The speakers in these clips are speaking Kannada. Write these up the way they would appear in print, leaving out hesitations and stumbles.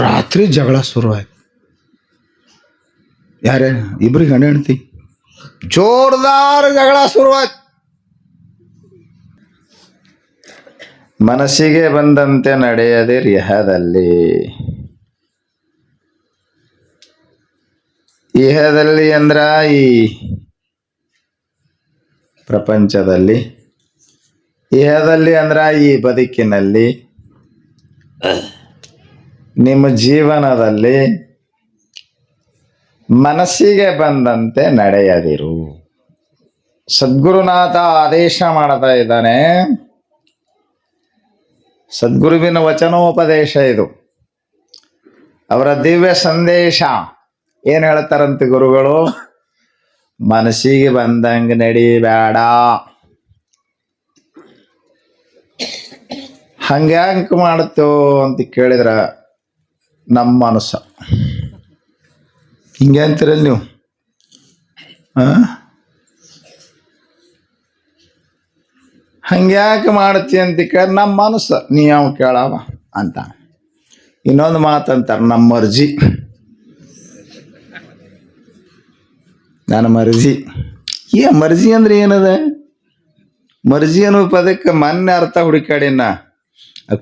ರಾತ್ರಿ ಜಗಳ ಶುರುವಾಯ್ತು. ಯಾರೇ ಇಬ್ರಿಗೆ ಗಂಡ ಹೆಂಡ್ತಿ ಜೋರ್ದಾರ್ ಜಗಳ ಶುರುವಾಯ್ತು. ಮನಸ್ಸಿಗೆ ಬಂದಂತೆ ನಡೆಯದೆ ಇಹದಲ್ಲಿ, ಇಹದಲ್ಲಿ ಅಂದ್ರ ಈ ಪ್ರಪಂಚದಲ್ಲಿ, ಇಹದಲ್ಲಿ ಅಂದ್ರ ಈ ಬದುಕಿನಲ್ಲಿ, ನಿಮ್ಮ ಜೀವನದಲ್ಲಿ ಮನಸ್ಸಿಗೆ ಬಂದಂತೆ ನಡೆಯದಿರು. ಸದ್ಗುರುನಾಥ ಆದೇಶ ಮಾಡ್ತಾ ಇದ್ದಾನೆ. ಸದ್ಗುರುವಿನ ವಚನೋಪದೇಶ ಇದು, ಅವರ ದಿವ್ಯ ಸಂದೇಶ. ಏನ್ ಹೇಳ್ತಾರಂತೆ ಗುರುಗಳು? ಮನಸ್ಸಿಗೆ ಬಂದಂಗೆ ನಡಿಬೇಡ. ಹಂಗ್ಯಾಂಕ ಮಾಡ್ತೇವೋ ಅಂತ ಕೇಳಿದ್ರ, ನಮ್ಮ ಮನಸ್ಸು ಹಿಂಗೆ ಅಂತೀರಲ್ಲ ನೀವು. ಹಂಗ್ಯಾಕೆ ಮಾಡ್ತಿ ಅಂತ ಕೇಳಿ, ನಮ್ಮ ಮನಸ್ಸು ನೀ ಯಾವ ಕೇಳವ ಅಂತ. ಇನ್ನೊಂದು ಮಾತಂತಾರೆ, ನಮ್ಮ ಮರ್ಜಿ. ನನ್ನ ಮರ್ಜಿ. ಮರ್ಜಿ ಅಂದ್ರೆ ಏನದ? ಮರ್ಜಿ ಅನ್ನೋ ಪದಕ್ಕೆ ಮೊನ್ನೆ ಅರ್ಥ ಹುಡುಕಾಡಿನ.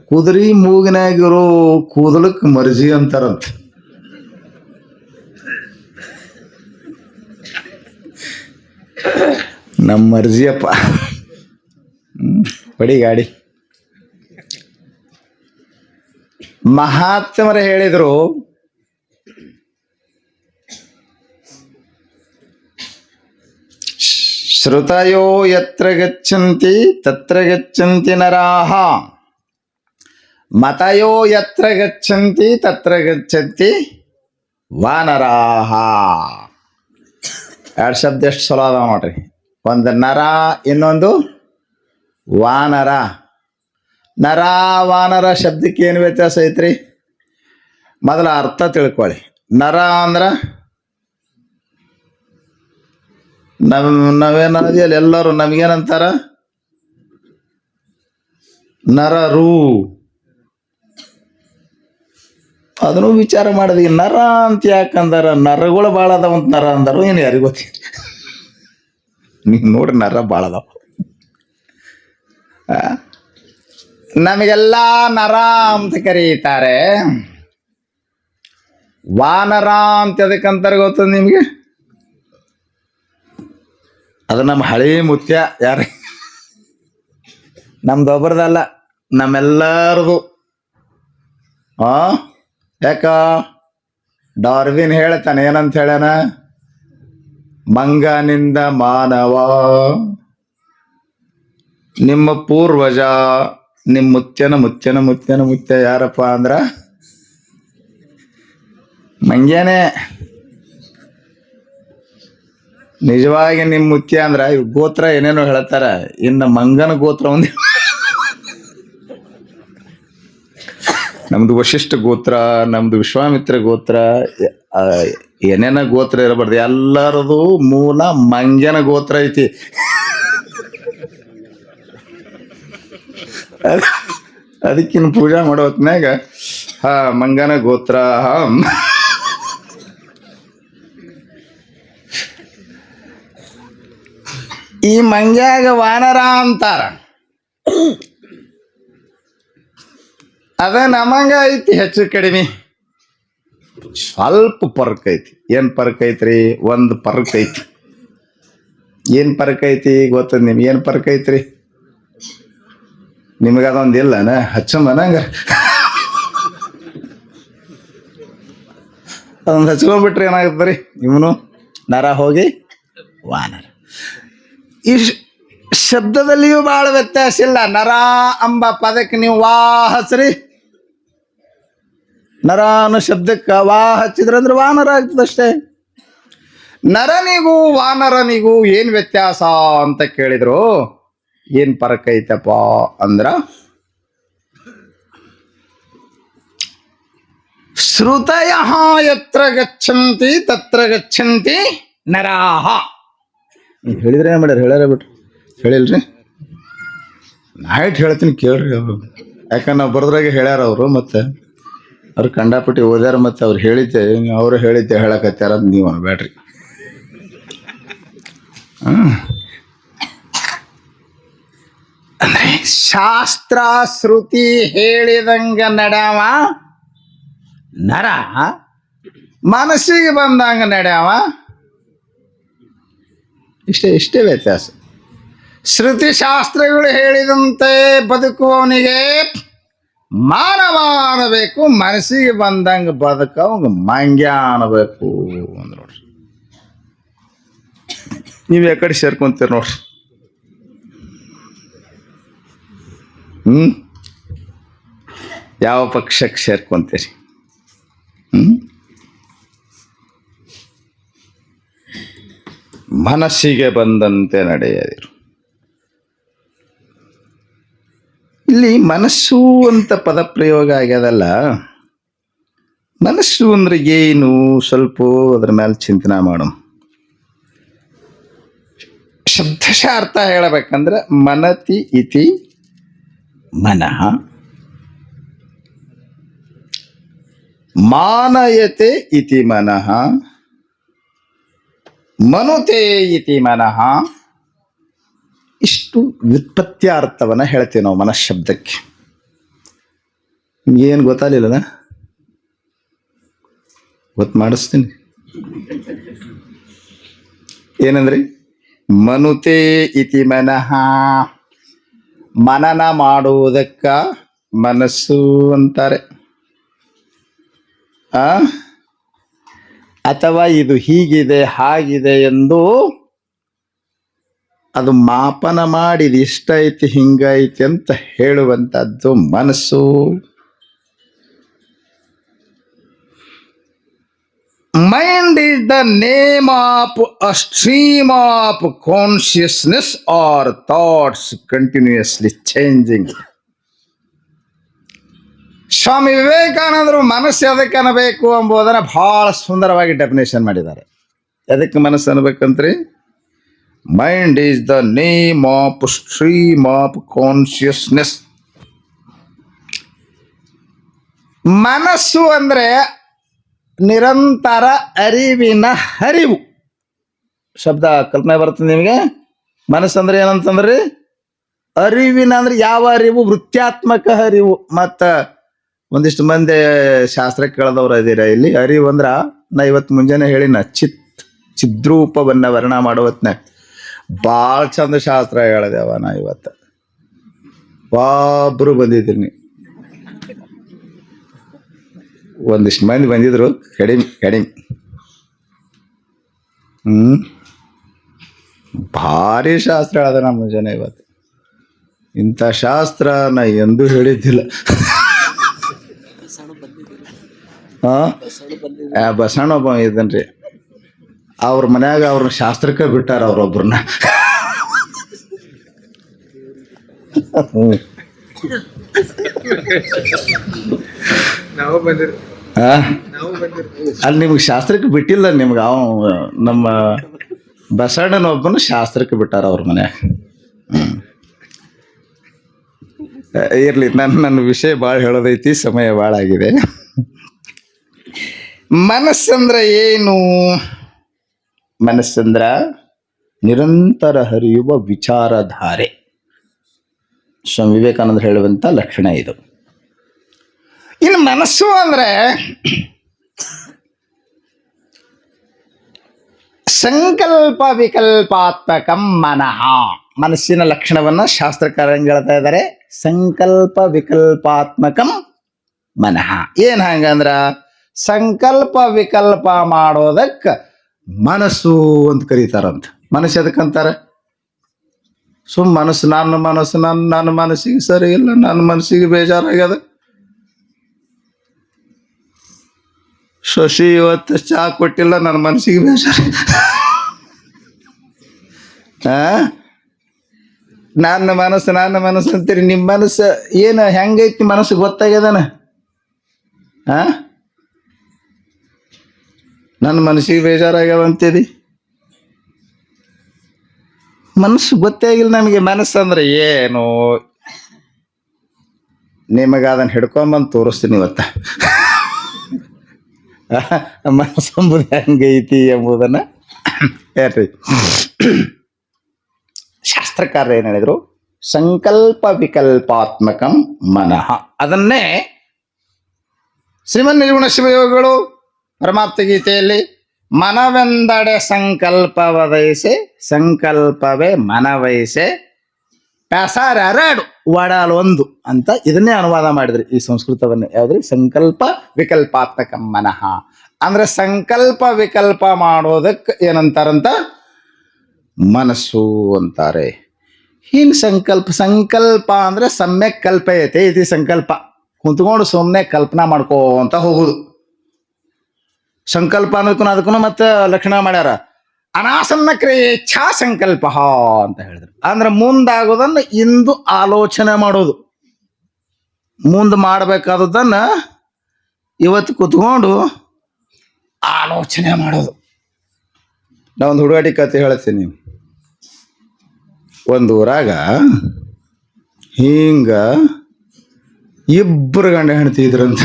ಕುದುರಿ ಮೂಗಿನಾಗಿರೋ ಕೂದಲಕ್ಕೆ ಮರ್ಜಿ ಅಂತಾರಂತ. ನಮ್ಮ ಮರ್ಜಿಯಪ್ಪ. ಬಡಿ ಗಾಡಿ. ಮಹಾತ್ಮರು ಹೇಳಿದ್ರು, ಶ್ರುತಯೋ ಯತ್ರ ಗಚ್ಚಂತಿ ತತ್ರ ಗಚ್ಚಂತಿ ನರಾಹ, ಮತಯೋ ಯತ್ರ ಗಚ್ಚಂತಿ ತತ್ರ ಗಚ್ಚಂತಿ ವಾನರಾಹ. ಎರಡು ಶಬ್ದ ಎಷ್ಟು ಚಲೋ ಅದಾವ ನೋಡ್ರಿ. ಒಂದು ನರ, ಇನ್ನೊಂದು ವಾನರ. ನರ ವಾನರ ಶಬ್ದಕ್ಕೆ ಏನು ವ್ಯತ್ಯಾಸ ಐತ್ರಿ? ಮೊದಲ ಅರ್ಥ ತಿಳ್ಕೊಳ್ಳಿ. ನರ ಅಂದ್ರ ನಾವೇನದಿಯಲ್ಲಿ ಎಲ್ಲರೂ ನಮಗೇನಂತಾರ? ನರರು. ಅದನ್ನು ವಿಚಾರ ಮಾಡಿದ್ವಿ. ನರ ಅಂತ ಯಾಕಂದಾರ? ನರಗಳು ಭಾಳ ಅದಾವಂತ ನರ ಅಂದರು. ಏನು ಯಾರಿಗೂ ಗೊತ್ತಿಲ್ಲ. ನೀವು ನೋಡ್ರಿ, ನರ ಭಾಳ ಅದಾವ. ನಮಗೆಲ್ಲ ನರ ಅಂತ ಕರೀತಾರೆ. ವಾನರ ಅಂತ ಎದಕ್ಕಂತಾರೆ ಗೊತ್ತದ ನಿಮಗೆ? ಅದು ನಮ್ಮ ಹಳೇ ಮುತ್ಯ. ಯಾರ ನಮ್ದೊಬ್ಬರದಲ್ಲ, ನಮ್ಮೆಲ್ಲರದು. ಯಾಕ? ಡಾರ್ವಿನ್ ಹೇಳ್ತಾನೆ, ಏನಂತ ಹೇಳ್ಯಾನ? ಮಂಗನಿಂದ ಮಾನವ, ನಿಮ್ಮ ಪೂರ್ವಜ, ನಿಮ್ಮ ಮುತ್ಯನ ಮುತ್ಯನ ಮುತ್ಯನ ಮುತ್ಯ ಯಾರಪ್ಪ ಅಂದ್ರ ಮಂಗ್ಯಾನೆ. ನಿಜವಾಗಿ ನಿಮ್ಮ ಮುತ್ಯ ಅಂದ್ರ ಇವ್ ಗೋತ್ರ ಏನೇನೋ ಹೇಳ್ತಾರ. ಇನ್ನು ಮಂಗನ ಗೋತ್ರ ಒಂದು, ನಮ್ದು ವಶಿಷ್ಠ ಗೋತ್ರ, ನಮ್ದು ವಿಶ್ವಾಮಿತ್ರ ಗೋತ್ರ, ಏನೇನ ಗೋತ್ರ ಇರಬಾರ್ದು. ಎಲ್ಲರದು ಮೂಲ ಮಂಗ್ಯನ ಗೋತ್ರ ಐತಿ. ಅದಕ್ಕಿನ್ನ ಪೂಜಾ ಮಾಡೋ ಹೊತ್ನ್ಯಾಗ ಮಂಗನ ಗೋತ್ರ. ಈ ಮಂಗ್ಯಾಗ ವಾನರ ಅಂತಾರ. ಅದ ನಮಂಗ ಐತಿ ಹೆಚ್ಚು ಕಡಿಮೆ ಸ್ವಲ್ಪ ಪರ್ಕ್ ಐತಿ. ಏನ್ ಪರ್ಕ್ ಐತ್ರಿ? ಒಂದು ಪರ್ಕ್ ಐತಿ. ಏನ್ ಪರ್ಕ್ ಐತಿ ಗೊತ್ತದ ನಿಮ್ಗೆ? ಏನ್ ಪರ್ಕ್ ಐತ್ರಿ? ನಿಮಗದೊಂದು ಇಲ್ಲನ? ಹಚ್ಚಂಬನ ಹಂಗ ಅದೊಂದು ಹಚ್ಕೊಂಡ್ಬಿಟ್ರಿ ಏನಾಗುತ್ತೆ ರೀ? ಇವನು ನರ ಹೋಗಿ ವಾನರ. ಈ ಶಬ್ದದಲ್ಲಿಯೂ ಭಾಳ ವ್ಯತ್ಯಾಸ ಇಲ್ಲ. ನರ ಎಂಬ ಪದಕ್ಕೆ ನೀವು ವಾ ಹಚ್ರಿ, ನರ ಅನ್ನೋ ಶಬ್ದಕ್ಕೆ ವಾ ಹಚ್ಚಿದ್ರಂದ್ರೆ ವಾನರ ಆಗ್ತದಷ್ಟೇ. ನರನಿಗೂ ವಾನರನಿಗೂ ಏನ್ ವ್ಯತ್ಯಾಸ ಅಂತ ಕೇಳಿದ್ರು, ಏನ್ ಫರಕ್ ಐತಪ್ಪ ಅಂದ್ರ, ಶ್ರುತಯ ಯತ್ರ ಗಚ್ಚಂತಿ ತತ್ರ ಗಚ್ಚಂತಿ ನರಾಹ. ಹೇಳಿದ್ರೆ ಏನ್ ಮಾಡ್ಯಾರ? ಹೇಳ್ಯಾರ ಬಿಟ್ರಿ? ಹೇಳಿಲ್ರಿ? ನೈಟ್ ಹೇಳ್ತೀನಿ ಕೇಳ್ರಿ. ಅವರು ಯಾಕಂದ್ರೆ ನಾವು ಬರೋದ್ರಾಗೆ ಹೇಳ್ಯಾರ ಅವರು. ಮತ್ತೆ ಅವ್ರು ಕಂಡಾಪಟ್ಟಿ ಓದ್ಯಾರ, ಮತ್ತು ಅವ್ರು ಹೇಳಿದ್ದೆ ಅವರು ಹೇಳಿದ್ದೆ ಹೇಳಕತ್ಯಾರ ನೀವು ಅನ್ಬೇಡ್ರಿ. ಅಂದ್ರೆ ಶಾಸ್ತ್ರ ಶ್ರುತಿ ಹೇಳಿದಂಗ ನಡ್ಯಾವ ನರ, ಮನಸ್ಸಿಗೆ ಬಂದಂಗ ನಡ್ಯಾವ ಇಷ್ಟೇ ವ್ಯತ್ಯಾಸ. ಶ್ರುತಿ ಶಾಸ್ತ್ರಗಳು ಹೇಳಿದಂತೆ ಬದುಕುವವನಿಗೆ ಮಾನವ ಅನ್ನಬೇಕು, ಮನಸ್ಸಿಗೆ ಬಂದಂಗ ಬದುಕವಂಗ ಮಂಗ್ಯ ಅನ್ನಬೇಕು ಅಂದ್ ನೋಡ್ರಿ. ನೀವು ಯಾಕಡೆ ಸೇರ್ಕೊಂತೀರಿ ನೋಡ್ರಿ. ಯಾವ ಪಕ್ಷಕ್ಕೆ ಸೇರ್ಕೊಂತೀರಿ? ಮನಸ್ಸಿಗೆ ಬಂದಂತೆ ನಡೆಯದಿರು. ಇಲ್ಲಿ ಮನಸ್ಸು ಅಂತ ಪದ ಪ್ರಯೋಗ ಆಗ್ಯದಲ್ಲ, ಮನಸ್ಸು ಅಂದ್ರೆ ಏನು ಸ್ವಲ್ಪ ಅದ್ರ ಮೇಲೆ ಚಿಂತನೆ ಮಾಡೋಣ. ಶಬ್ದಶಃ ಅರ್ಥ ಹೇಳಬೇಕಂದ್ರೆ ಮನತಿ ಇತಿ ಮನಃ, ಮಾನಯತೆ ಇತಿ ಮನಃ, ಮನುತೆ ಇತಿ ಮನಃ. ಇಷ್ಟು ವ್ಯುತ್ಪತ್ತ್ಯಾರ್ಥವನ್ನು ಹೇಳ್ತೀವಿ ನಾವು ಮನಃಶಬ್ದಕ್ಕೆ. ಏನು ಗೊತ್ತಾಗಲಿಲ್ಲದ? ಗೊತ್ತು ಮಾಡಿಸ್ತೀನಿ. ಏನಂದ್ರಿ? ಮನುತೆ ಇತಿ ಮನಃ, ಮನನ ಮಾಡುವುದಕ್ಕ ಮನಸ್ಸು ಅಂತಾರೆ. ಅಥವಾ ಇದು ಹೀಗಿದೆ ಹಾಗಿದೆ ಎಂದು ಅದು ಮಾಪನ ಮಾಡಿ ಇದು ಇಷ್ಟ ಐತಿ ಹಿಂಗೈತಿ ಅಂತ ಹೇಳುವಂಥದ್ದು ಮನಸ್ಸು. Mind is the name of a stream of consciousness are thoughts continuously changing. Swami ವಿವೇಕಾನಂದರು ಮನಸ್ಸು ಎದಕ್ಕೆ ಅನ್ನಬೇಕು ಎಂಬುದನ್ನು ಬಹಳ ಸುಂದರವಾಗಿ ಡೆಫಿನೇಷನ್ ಮಾಡಿದ್ದಾರೆ. ಎದಕ್ಕೆ ಮನಸ್ಸು ಅನ್ಬೇಕಂತ್ರಿ? Mind is the name of stream of consciousness. ಮನಸ್ಸು ಅಂದ್ರೆ ನಿರಂತರ ಅರಿವಿನ ಹರಿವು. ಶಬ್ದ ಕಲ್ಪನೆ ಬರ್ತದೆ ನಿಮಗೆ? ಮನಸ್ಸು ಅಂದ್ರೆ ಏನಂತಂದ್ರಿ? ಅರಿವಿನ ಅಂದ್ರೆ ಯಾವ ಅರಿವು? ವೃತ್ತಾತ್ಮಕ ಅರಿವು. ಮತ್ತು ಒಂದಿಷ್ಟು ಮಂದಿ ಶಾಸ್ತ್ರ ಕೇಳದವ್ರು ಇದೀರ ಇಲ್ಲಿ. ಅರಿವು ಅಂದ್ರ ನಾ ಇವತ್ತು ಮುಂಜಾನೆ ಹೇಳಿನ ಚಿದ್ರೂಪವನ್ನ ವರ್ಣ ಮಾಡುವತ್ನ ಭಾಳ ಚಂದ ಶಾಸ್ತ್ರ ಹೇಳಿದೆವ. ನಾ ಇವತ್ತು ಒಬ್ಬರು ಬಂದಿದ್ದೀನಿ, ಒಂದಿಷ್ಟು ಮಂದಿ ಬಂದಿದ್ರು, ಕಡಿಮೆ. ಭಾರಿ ಶಾಸ್ತ್ರ ಹೇಳ್ದೆ ನಾ ಮುಂಜಾನೆ ಇವತ್ತು. ಇಂಥ ಶಾಸ್ತ್ರ ನಾ ಎಂದೂ ಹೇಳಿದ್ದಿಲ್ಲ. ಬಸಣ್ಣ ಒಬ್ಬ ಇದ್ದನ್ರಿ, ಅವ್ರ ಮನ್ಯಾಗ ಅವ್ರನ್ನ ಶಾಸ್ತ್ರಕ್ಕೆ ಬಿಟ್ಟಾರ ಅವ್ರೊಬ್ರನ್ನ. ಅಲ್ಲಿ ನಿಮ್ಗೆ ಶಾಸ್ತ್ರಕ್ಕೆ ಬಿಟ್ಟಿಲ್ಲ, ನಿಮ್ಗೆ ನಮ್ಮ ಬಸಣ್ಣನ ಒಬ್ಬನ ಶಾಸ್ತ್ರಕ್ಕೆ ಬಿಟ್ಟಾರ ಅವ್ರ ಮನ್ಯಾಗ. ಇರ್ಲಿ, ನನ್ನ ವಿಷಯ ಭಾಳ ಹೇಳೋದೈತಿ, ಸಮಯ ಭಾಳ ಆಗಿದೆ. ಮನಸ್ಸಂದ್ರೆ ಏನು? ಮನಸ್ಸಂದ್ರ ನಿರಂತರ ಹರಿಯುವ ವಿಚಾರಧಾರೆ. ಸ್ವಾಮಿ ವಿವೇಕಾನಂದರು ಹೇಳುವಂಥ ಲಕ್ಷಣ ಇದು. ಇನ್ನು ಮನಸ್ಸು ಅಂದ್ರೆ ಸಂಕಲ್ಪ ವಿಕಲ್ಪಾತ್ಮಕಂ ಮನಃ. ಮನಸ್ಸಿನ ಲಕ್ಷಣವನ್ನ ಶಾಸ್ತ್ರಕಾರ ಹೇಳ್ತಾ ಇದ್ದಾರೆ, ಸಂಕಲ್ಪ ವಿಕಲ್ಪಾತ್ಮಕಂ ಮನಃ. ಏನ್ ಹಂಗಂದ್ರ ಸಂಕಲ್ಪ ವಿಕಲ್ಪ ಮಾಡೋದಕ್ಕೆ ಮನಸ್ಸು ಅಂತ ಕರೀತಾರಂತ. ಮನಸ್ಸು ಎದಕ್ಕಂತಾರೆ? ಮನಸ್ಸು ನನ್ನ ಮನಸ್ಸಿಗೆ ಸರಿ ಇಲ್ಲ, ನನ್ನ ಮನಸ್ಸಿಗೆ ಬೇಜಾರಾಗ್ಯದ, ಶಶಿ ಇವತ್ತು ಚಾ ಕೊಟ್ಟಿಲ್ಲ, ನನ್ನ ಮನಸ್ಸಿಗೆ ಬೇಜಾರ. ನನ್ನ ಮನಸ್ಸು ಅಂತೀರಿ. ನಿಮ್ಮ ಮನಸ್ಸು ಏನು ಹೆಂಗೈತಿ? ಮನಸ್ಸು ಗೊತ್ತಾಗ್ಯದನ? ನನ್ನ ಮನಸ್ಸಿಗೆ ಬೇಜಾರಾಗ್ಯಾವ ಅಂತೀರಿ. ಮನಸ್ಸು ಗೊತ್ತೇ ಆಗಿಲ್ಲ ನಮಗೆ. ಮನಸ್ಸು ಅಂದ್ರೆ ಏನು? ನಿಮಗೆ ಅದನ್ನು ಹಿಡ್ಕೊಂಬಂದು ತೋರಿಸ್ತೀನಿ ಇವತ್ತ. ಮನಸ್ಸೆಂಬುದು ಹೆಂಗೈತಿ ಎಂಬುದನ್ನು ಹೇಳ್ರಿ. ಶಾಸ್ತ್ರಕಾರರು ಏನು ಹೇಳಿದ್ರು? ಸಂಕಲ್ಪ ವಿಕಲ್ಪಾತ್ಮಕಂ ಮನಃ. ಅದನ್ನೇ ಶ್ರೀಮನ್ ನಿರ್ಗುಣ ಶಿವಯೋಗಿಗಳು ಪರಮಾಪ್ತ ಗೀತೆಯಲ್ಲಿ ಮನವೆಂದಡೆ ಸಂಕಲ್ಪವದೈಸೆ ಸಂಕಲ್ಪವೇ ಮನವೈಸೆ ಪ್ಯಾಸಾರೆರಡು ಒಡಾಲ್ ಒಂದು ಅಂತ ಇದನ್ನೇ ಅನುವಾದ ಮಾಡಿದ್ರಿ ಈ ಸಂಸ್ಕೃತವನ್ನೇ. ಯಾವ್ದ್ರಿ? ಸಂಕಲ್ಪ ವಿಕಲ್ಪಾತ್ಮಕ ಮನಃ ಅಂದ್ರೆ ಸಂಕಲ್ಪ ವಿಕಲ್ಪ ಮಾಡೋದಕ್ಕೆ ಏನಂತಾರಂತ? ಮನಸ್ಸು ಅಂತಾರೆ. ಹಿಂಗೆ ಸಂಕಲ್ಪ ಅಂದ್ರೆ ಸಮ್ಯಕ್ ಕಲ್ಪಯತೆ ಇದು ಸಂಕಲ್ಪ. ಕುಂತ್ಕೊಂಡು ಸುಮ್ಮನೆ ಕಲ್ಪನಾ ಮಾಡ್ಕೋಂತ ಹೋಗುದು. ಸಂಕಲ್ಪ ಅನ್ನೋದಕ್ಕೂ ಅದಕ್ಕೂ ಮತ್ತೆ ಲಕ್ಷಣ ಮಾಡ್ಯಾರ. ಅನಾಸನ್ನ ಕ್ರಿಯೆ ಇಚ್ಛಾ ಸಂಕಲ್ಪ ಅಂತ ಹೇಳಿದ್ರು. ಅಂದ್ರೆ ಮುಂದಾಗೋದನ್ನ ಇಂದು ಆಲೋಚನೆ ಮಾಡೋದು, ಮುಂದೆ ಮಾಡಬೇಕಾದದನ್ನ ಇವತ್ತು ಕುತ್ಕೊಂಡು ಆಲೋಚನೆ ಮಾಡೋದು. ನಾವೊಂದು ಹುಡುಗಾಟಿ ಕತೆ ಹೇಳ್ತೀನಿ. ಒಂದು ಊರಾಗ ಹಿಂಗ ಇಬ್ಬರು ಗಂಡ ಹೆಂಡತಿ ಇದ್ರಂತ.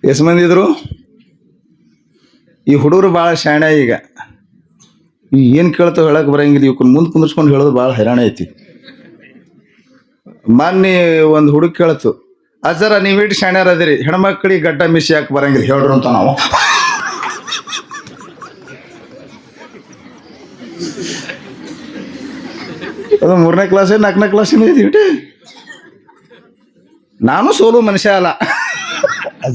ಎಷ್ಟು ಮಂದಿ ಇದ್ರು? ಈ ಹುಡುಗರು ಭಾಳ ಶಾಣೆ. ಈಗ ಏನು ಕೇಳ್ತಾವ ಹೇಳಕ್ ಬರಂಗಿಲ್ಲ. ಇವಕ್ಕೆ ಮುಂದೆ ಕುಂದಿರ್ಸ್ಕೊಂಡು ಹೇಳೋದು ಭಾಳ ಹೈರಾಣ ಐತಿ. ಮೊನ್ನೆ ಒಂದು ಹುಡುಗ ಕೇಳ್ತು, ಅಜ್ಜರ ನೀವಿಟ್ಟು ಶಾಣ್ಯಾರ ಅದಿರಿ, ಹೆಣ್ಮಕ್ಳಿಗೆ ಗಡ್ಡ ಮಿಸಿ ಯಾಕೆ ಬರಂಗಿಲ್ಲ ಹೇಳ್ರು ಅಂತ. ನಾವು ಅದು 3ನೇ ಕ್ಲಾಸ್ 4ನೇ ಕ್ಲಾಸಿನ ಇದೀವಿ. ನಾನು ಸೋಲು ಮನುಷ್ಯ ಅಲ್ಲ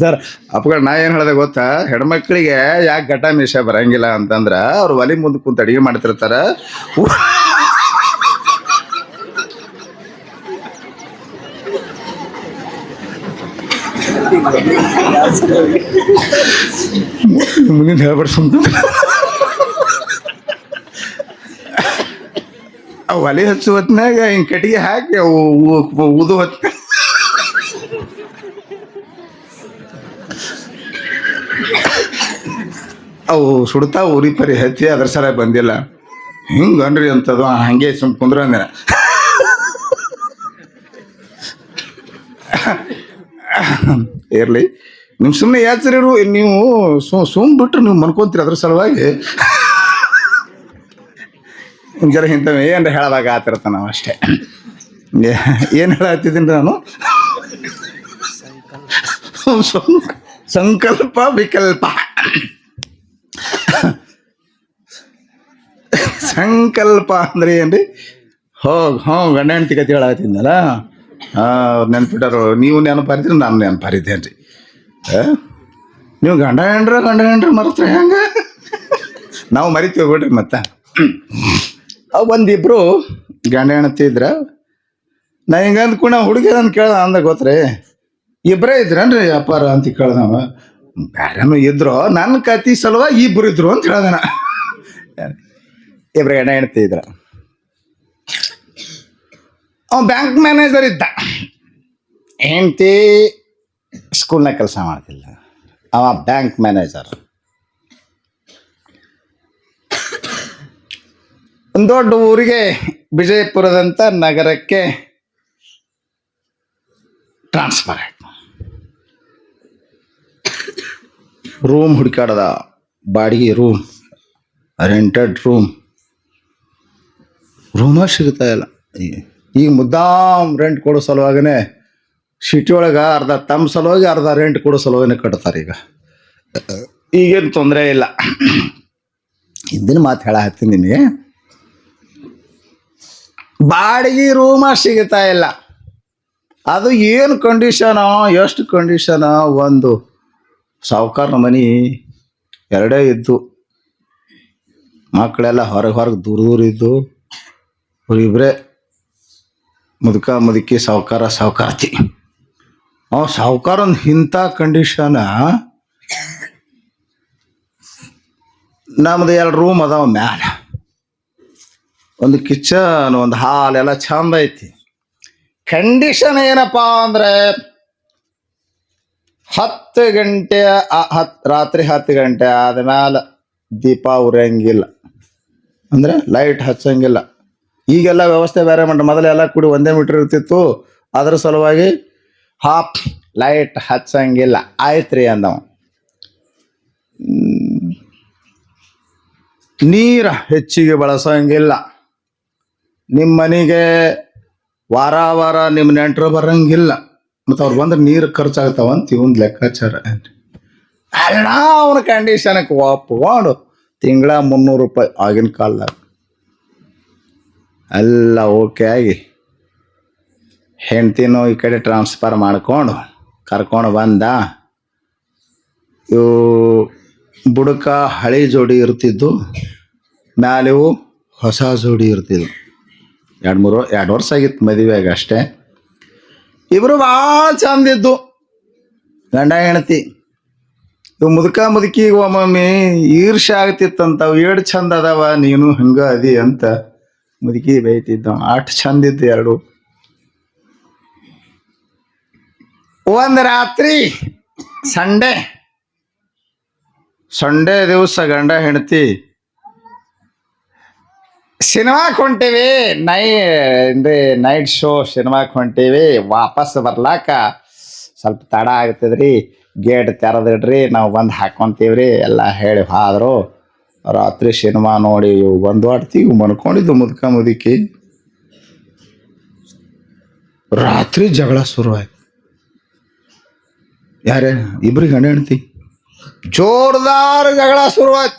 ಸರ್. ಅಪ್ಪಗಳು ನಾ ಏನು ಹೇಳ್ದೆ ಗೊತ್ತಾ? ಹೆಣ್ಮಕ್ಳಿಗೆ ಯಾಕೆ ಗಡ್ಡ ಮೀಸ ಬರಂಗಿಲ್ಲ ಅಂತಂದ್ರ ಅವ್ರು ಒಲಿ ಮುಂದೆ ಕುಂತ ಅಡಿಗೆ ಮಾಡ್ತಿರ್ತಾರ. ಮುಂದಿನ ಹೇಳ್ಬಾರ್ದು ಸುಮ್ಮನೆ. ಅವು ಒಲೆ ಹಚ್ಚು ಹೊತ್ನಾಗ ಹಿಂಗೆ ಕಟ್ಟಿಗೆ ಹಾಕಿ ಅವು ಊದು ಹೊತ್ತ ಅವು ಸುಡ್ತಾ ಉರಿ ಪರಿ ಹಚ್ಚಿ ಅದ್ರ ಸಲ ಬಂದಿಲ್ಲ. ಹಿಂಗೆ ಅನ್ರಿ ಅಂತದು ಹಂಗೆ ಸುಮ್ ಕುಂದ್ರ ಅಂದಿನ. ಇರ್ಲಿ, ನಿಮ್ ಸುಮ್ಮನೆ ಯಾಚರಿರು, ನೀವು ಸುಮ್ ಬಿಟ್ರು ನೀವು ಮನ್ಕೊಂತೀರಿ. ಅದ್ರ ಸಲುವಾಗಿ ಜರ ಇಂಥವು ಏನ್ರ ಹೇಳದಾಗ ಆತಿರ್ತ ನಾವು ಅಷ್ಟೇ. ಏನು ಹೇಳತ್ತಿದ್ದೀನಿ ನಾನು? ಸಂಕಲ್ಪ ವಿಕಲ್ಪ. ಸಂಕಲ್ಪ ಅಂದ್ರೆ ಏನ್ರಿ? ಗಂಡ ಹೆಂಡತಿ ಕತೆ ಹೇಳತ್ತಿದ್ನಲ್ಲ, ನೆನ್ಪಿಟ್ಟಾರು. ನೀವು ನೆನಪಾರಿದ್ರಿ, ನಾನು ನೆನಪಾರಿದ್ದೇನ್ರಿ. ನೀವು ಗಂಡ ಹೆಂಡ್ರ ಮರೆತ್ರೆ ಹೆಂಗ? ನಾವು ಮರಿತೀವಿ ಬಿಡ್ರಿ. ಮತ್ತೆ ಒಂದಿಬ್ರು ಗಂಡ ಹೆಂಡತಿ ಇದ್ರ. ನಾ ಹಿಂಗೆ ಅಂದ್ಕೊಂಡು ಹುಡುಗಿ ಅಂತ ಕೇಳ್ದ. ಅಂದ ಗೊತ್ತ್ರಿ, ಇಬ್ಬರೇ ಇದ್ರನ್ರಿ ಅಪ್ಪಾರ ಅಂತ ಕೇಳ್ದವ. ಬೇರೆನೂ ಇದ್ರು, ನನ್ನ ಕತಿ ಸಲುವಾಗಿ ಇಬ್ರು ಇದ್ರು ಅಂತ ಹೇಳ್ದನ. ಇಬ್ರು ಗಂಡ ಹೆಂಡತಿ ಇದ್ರ. ಅವ ಬ್ಯಾಂಕ್ ಮ್ಯಾನೇಜರ್ ಇದ್ದ. ಹೆಂಡತಿ ಸ್ಕೂಲ್ನಾಗ ಕೆಲಸ ಮಾಡ್ತಿಲ್ಲ, ಅವ ಬ್ಯಾಂಕ್ ಮ್ಯಾನೇಜರ್. ಒಂದು ದೊಡ್ಡ ಊರಿಗೆ, ವಿಜಯಪುರದಂಥ ನಗರಕ್ಕೆ ಟ್ರಾನ್ಸ್ಫರ್ ಆಯ್ತು. ರೂಮ್ ಹುಡುಕಾಡದ, ಬಾಡಿಗೆ ರೂಮ್, ರೆಂಟೆಡ್ ರೂಮ ಸಿಗ್ತಾ ಇಲ್ಲ. ಈಗ ಮುದ್ದಾಮ್ ರೆಂಟ್ ಕೊಡೋ ಸಲುವಾಗನೇ ಸಿಟಿ ಒಳಗೆ ಅರ್ಧ ತಮ್ಮ ಸಲುವಾಗಿ ಅರ್ಧ ರೆಂಟ್ ಕೊಡೋ ಸಲುವಾಗಿನೇ ಕಟ್ತಾರೆ. ಈಗೇನು ತೊಂದರೆ ಇಲ್ಲ. ಹಿಂದಿನ ಮಾತು ಹೇಳತ್ತೀನಿ ನಿಮಗೆ. ಬಾಡಿಗೆ ರೂಮ ಸಿಗ್ತಾ ಇಲ್ಲ. ಅದು ಏನು ಕಂಡೀಷನ, ಎಷ್ಟು ಕಂಡೀಷನ. ಒಂದು ಸಾವುಕಾರ ಮನೆ ಎರಡೇ ಇದ್ದು, ಮಕ್ಕಳೆಲ್ಲ ಹೊರಗೆ ದೂರ ಇದ್ದು, ಇಬ್ಬರೇ ಮುದುಕಿ ಸಾವುಕಾರತಿ. ಸಾವುಕಾರ ಒಂದು ಇಂಥ ಕಂಡೀಷನ. ನಮ್ದು 2 ರೂಮ್ ಅದಾವ ಮ್ಯಾಲ, ಒಂದು ಕಿಚನ್, ಒಂದು ಹಾಲ್, ಎಲ್ಲ ಚಂದ ಐತಿ. ಕಂಡೀಷನ್ ಏನಪ್ಪಾ ಅಂದ್ರೆ 10 ಗಂಟೆ ರಾತ್ರಿ 10 ಗಂಟೆ ಆದ್ಮೇಲೆ ದೀಪ ಉರಿಯಂಗಿಲ್ಲ, ಅಂದ್ರೆ ಲೈಟ್ ಹಚ್ಚಂಗಿಲ್ಲ. ಈಗೆಲ್ಲ ವ್ಯವಸ್ಥೆ ಬೇರೆ ಮಾಡ್ರಿ. ಮೊದಲೆಲ್ಲ ಕೂಡಿ 1 ಮೀಟರ್ ಇರ್ತಿತ್ತು. ಅದ್ರ ಸಲುವಾಗಿ ಲೈಟ್ ಹಚ್ಚಂಗಿಲ್ಲ. ಆಯ್ತ್ರಿ ಅಂದವ. ನೀರು ಹೆಚ್ಚಿಗೆ ಬಳಸಂಗಿಲ್ಲ. ನಿಮ್ಮ ಮನೆಗೆ ವಾರ ವಾರ ನಿಮ್ಮ ನೆಂಟರು ಬರಂಗಿಲ್ಲ, ಮತ್ತು ಅವ್ರು ಬಂದ್ರೆ ನೀರು ಖರ್ಚಾಗ್ತಾವಂತ ಇವನ್ ಲೆಕ್ಕಾಚಾರ. ಅಲ್ಲ ಅವನ ಕಂಡೀಷನ್ಗೆ ಒಪ್ಕೊಂಡು ತಿಂಗಳ 300 ರೂಪಾಯಿ ಆಗಿನ ಕಾಲದಾಗ ಎಲ್ಲ ಓಕೆ ಆಗಿ ಹೆಂಡ್ತಿನೂ ಈ ಕಡೆ ಟ್ರಾನ್ಸ್ಫರ್ ಮಾಡ್ಕೊಂಡು ಕರ್ಕೊಂಡು ಬಂದ. ಇವು ಬುಡಕ ಹಳಿ ಜೋಡಿ ಇರ್ತಿದ್ದು, ಮ್ಯಾಲಿವು ಹೊಸ ಜೋಡಿ ಇರ್ತಿದ್ವು. 2 ವರ್ಷ ಆಗಿತ್ತು ಮದುವೆಯಾಗ ಅಷ್ಟೇ. ಇಬ್ಬರು ಭಾಳ ಚಂದಿದ್ದು ಗಂಡ ಹೆಂಡತಿ. ಇವು ಮುದುಕಿ ಒಮ್ಮೊಮ್ಮೆ ಈರ್ಷೆ ಆಗ್ತಿತ್ತಂತ. ಏಡ್ ಚಂದ ಅದಾವ, ನೀನು ಹಂಗ ಅದಿ ಅಂತ ಮುದುಕಿ ಬೈತಿದ್ದ. ಅಷ್ಟು ಚಂದಿದ್ದು ಎರಡು. ಒಂದು ರಾತ್ರಿ ಸಂಡೇ ದಿವಸ ಗಂಡ ಹೆಂಡತಿ ಸಿನಿಮಾಕ್ಕೆ ಹೊಂಟೀವಿ. ನೈಟ್ ಶೋ ಸಿನಿಮಾಕ್ಕೆ ಹೊಂಟೀವಿ. ವಾಪಸ್ ಬರ್ಲಾಕ ಸ್ವಲ್ಪ ತಡ ಆಗ್ತದ್ರಿ, ಗೇಟ್ ತೆರೆದಿಡ್ರಿ, ನಾವು ಬಂದು ಹಾಕ್ಕೊಂತೀವ್ರಿ ಎಲ್ಲ ಹೇಳಿ ಹೋದ್ರು. ರಾತ್ರಿ ಸಿನಿಮಾ ನೋಡಿ ಬಂದು ಆಡ್ತೀವಿ ಮನ್ಕೊಂಡಿದ್ದು ಮುದುಕಿ. ರಾತ್ರಿ ಜಗಳ ಶುರುವಾಯ್ತು. ಯಾರೇ ಇಬ್ರಿಗೆ ಗಂಡ ಹೆಂಡತಿ ಜೋರ್ದಾರ್ ಜಗಳ ಶುರುವಾಯ್ತು.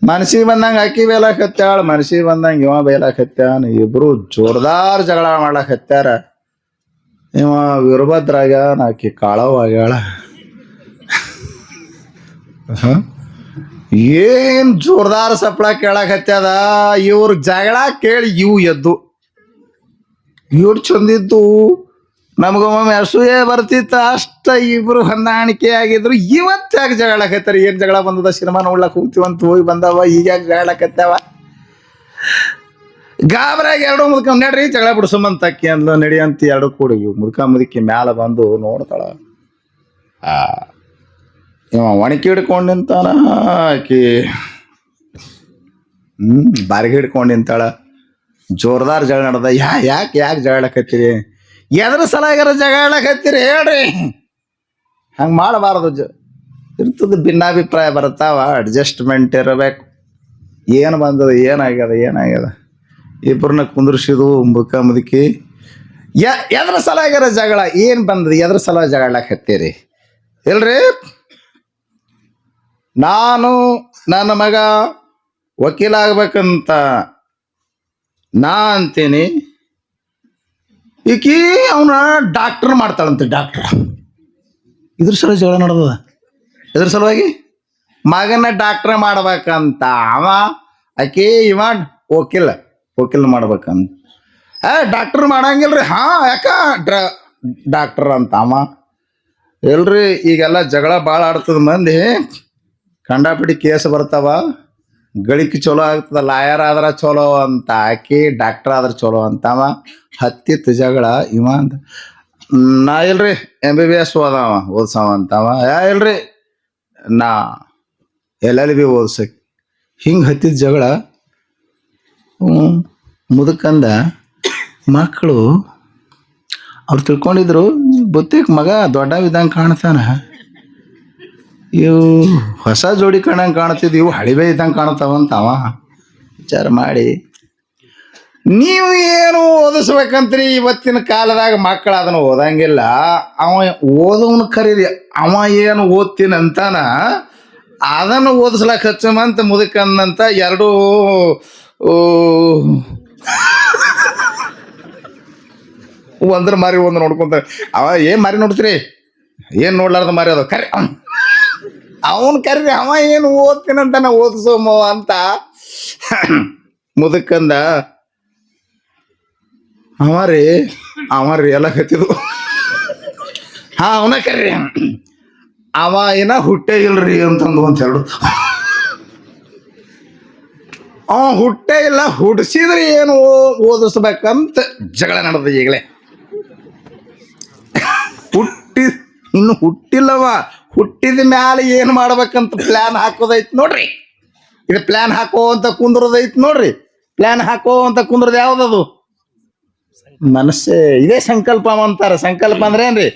ಮನಸ್ಸಿಗೆ ಬಂದಂಗೆ ಆಕಿ ಬೇಲಾಕತ್ಯಾಳ, ಮನಸ್ಸಿಗೆ ಬಂದಂಗೆ ಇವ ಬೇಲಾಕತ್ಯಾನ. ಇಬ್ರು ಜೋರ್ದಾರ್ ಜಗಳ ಮಾಡ್ಲಾಕತ್ಯಾರ. ಇವ ವೀರಭದ್ರಾಗ್ಯಾನ, ಆಕಿ ಕಾಳವಾಗ್ಯಾಳ. ಏನ್ ಜೋರ್ದಾರ್ ಸಪ್ಳ ಕೇಳಾಕತ್ಯಾದ. ಇವ್ರ ಜಗಳ ಕೇಳಿ ಇವು ಎದ್ದು. ಇವ್ರು ಚಂದಿದ್ದು ನಮಗೊಮ್ಮೆ ಅಸೂಯೆ ಬರ್ತಿತ್ತ. ಅಷ್ಟ ಇಬ್ರು ಹೊಂದಾಣಿಕೆ ಆಗಿದ್ರು. ಇವತ್ತು ಯಾಕೆ ಜಗಳಾಕತ್ತಾರ? ಏನ್ ಜಗಳ ಬಂದದ? ಸಿನಿಮಾ ನೋಡ್ಲಕ್ ಹೋಗ್ತೀವಂತ ಹೋಗಿ ಬಂದವ, ಈಗ ಯಾಕೆ ಜಗಳಾಕತ್ತಾವ? ಗಾಬರಾಗಿ ಎರಡು ನಡ್ರಿ ಜಗಳ ಬಿಡಿಸೋಮಂತಕ್ಕಿ ಅಂದ್ಲು. ನಡಿಯಂತ ಎರಡು ಕೂಡಿ ಇವು ಮುದುಕಿ ಮ್ಯಾಲ ಬಂದು ನೋಡ್ತಾಳ. ಇವ ಒಣಕಿ ಹಿಡ್ಕೊಂಡು ನಿಂತಾನ, ಆಕಿ ಬಾರಿಗೆ ಹಿಡ್ಕೊಂಡು ನಿಂತಾಳ. ಜೋರ್ದಾರ್ ಜಗಳ ನಡ್ದ. ಯಾಕೆ ಜಗಳಾಕತ್ತೀರಿ? ಎದ್ರ ಸಲಾಗಾರ ಜಗಳಾಕತ್ತೀರಿ ಹೇಳ್ರಿ? ಹಂಗೆ ಮಾಡಬಾರ್ದು. ಇರ್ತದ, ಭಿನ್ನಾಭಿಪ್ರಾಯ ಬರ್ತಾವ, ಅಡ್ಜಸ್ಟ್ಮೆಂಟ್ ಇರಬೇಕು. ಏನು ಬಂದದ, ಏನಾಗ್ಯದ ಇಬ್ಬರನ್ನ ಕುಂದ್ರಿಸಿದು ಮುದುಕಿ. ಎದ್ರ ಸಲಾಗಾರ ಜಗಳ? ಏನು ಬಂದದ? ಎದ್ರ ಸಲ ಜಗಳಾಕತ್ತೀರಿ? ಇಲ್ರಿ, ನಾನು ನನ್ನ ಮಗ ವಕೀಲ ಆಗ್ಬೇಕಂತ ನಾ ಅಂತೀನಿ, ಈಕಿ ಅವನ ಡಾಕ್ಟರ್ ಮಾಡ್ತಾಳಂತೆ. ಡಾಕ್ಟರ್ ಇದ್ರ ಸಲ ಜಗಳ ನಡೆದದ. ಇದ್ರ ಸಲುವಾಗಿ ಮಗನ ಡಾಕ್ಟರ್ ಮಾಡ್ಬೇಕಂತ ಅವ, ಆಕಿ ಇವ ವಕೀಲ ಮಾಡ್ಬೇಕಂತ. ಡಾಕ್ಟರ್ ಮಾಡಂಗಿಲ್ರಿ. ಯಾಕ ಡಾಕ್ಟರ್ ಅಂತ ಅವ. ಇಲ್ರಿ, ಈಗೆಲ್ಲ ಜಗಳ ಭಾಳ ಆಡ್ತದ ಮಂದಿ, ಕಂಡಾಪಿಡಿ ಕೇಸ್ ಬರ್ತಾವ, ಗಳಿಕೆ ಚಲೋ ಆಗ್ತದ, ಲಾಯರ್ ಆದ್ರ ಚಲೋ ಅಂತ ಆಕಿ, ಡಾಕ್ಟರ್ ಆದ್ರೆ ಚಲೋ ಅಂತವ. ಹತ್ತಿತ್ತು ಜಗಳ. ಇವ ಅಂತ ನಾ ಇಲ್ರಿ MBBS ಓದ್ಸವ ಅಂತವ. ಇಲ್ರಿ ನಾ LLB ಓದ್ಸಕ್. ಹಿಂಗೆ ಹತ್ತಿದ ಜಗಳ. ಮುದುಕಂದ ಮಕ್ಕಳು ಅವ್ರು ತಿಳ್ಕೊಂಡಿದ್ರು ಬುತ್ತಿಗೆ ಮಗ ದೊಡ್ಡವಿದ್ದಂಗೆ ಕಾಣ್ತಾನ, ಇವು ಹೊಸ ಜೋಡಿ ಕಣಂಗೆ ಕಾಣ್ತಿದ್, ಇವು ಹಳಿಬೆ ಇದ್ದಂಗೆ ಕಾಣ್ತಾವಂತ ಅವ ವಿಚಾರ ಮಾಡಿ. ನೀವು ಏನು ಓದಿಸ್ಬೇಕಂತ್ರಿ? ಇವತ್ತಿನ ಕಾಲದಾಗ ಮಕ್ಕಳು ಅದನ್ನು ಓದಂಗಿಲ್ಲ. ಅವ ಓದೋನು ಕರೀರಿ, ಅವ ಏನು ಓದ್ತೀನಂತಾನ ಅದನ್ನು ಓದಿಸ್ಲಾಕ ಹಚ್ಚಮಂತ ಮುದುಕಂದಂತ ಎರಡೂ ಒಂದ್ರ ಮಾರಿ ಒಂದು ನೋಡ್ಕೊಂತಾರೆ. ಅವ ಏನು ಮಾರಿ ನೋಡ್ತೀರಿ? ಏನು ನೋಡ್ಲಾರ್ದ ಮಾರಿ ಅದ ಕರಿ ಅವನು ಕರೀರಿ. ಅವ ಏನು ಓದ್ತೀನಂತಾನ ಓದಿಸೋಮ ಅಂತ ಮುದುಕಂದ. ಅವ ರೀ ಎಲ್ಲ ಕತ್ತಿದು. ಅವನ ಕರ್ರಿ. ಅವ ಏನ ಹುಟ್ಟೆ ಇಲ್ರಿ ಅಂತಂದು ಎರಡು. ಅವ ಹುಟ್ಟೆ ಇಲ್ಲ, ಹುಡ್ಸಿದ್ರೆ ಏನು ಓದಿಸ್ಬೇಕಂತ ಜಗಳ ನಡೆದ. ಈಗಲೇ ಇನ್ನು ಹುಟ್ಟಿಲ್ಲವ, ಹುಟ್ಟಿದ ಮ್ಯಾಲೆ ಏನು ಮಾಡ್ಬೇಕಂತ ಪ್ಲ್ಯಾನ್ ಹಾಕೋದೈತಿ ನೋಡ್ರಿ. ಇದು ಪ್ಲ್ಯಾನ್ ಹಾಕೋ ಅಂತ ಕುಂದ್ರದೈತಿ ನೋಡ್ರಿ. ಪ್ಲ್ಯಾನ್ ಹಾಕೋ ಅಂತ ಕುಂದ್ರದ ಯಾವ್ದದು? ಮನಸ್ಸೇ ಇದೇ ಸಂಕಲ್ಪ ಅಂತಾರೆ. ಸಂಕಲ್ಪ ಅಂದ್ರೆ ಏನ್ರಿ?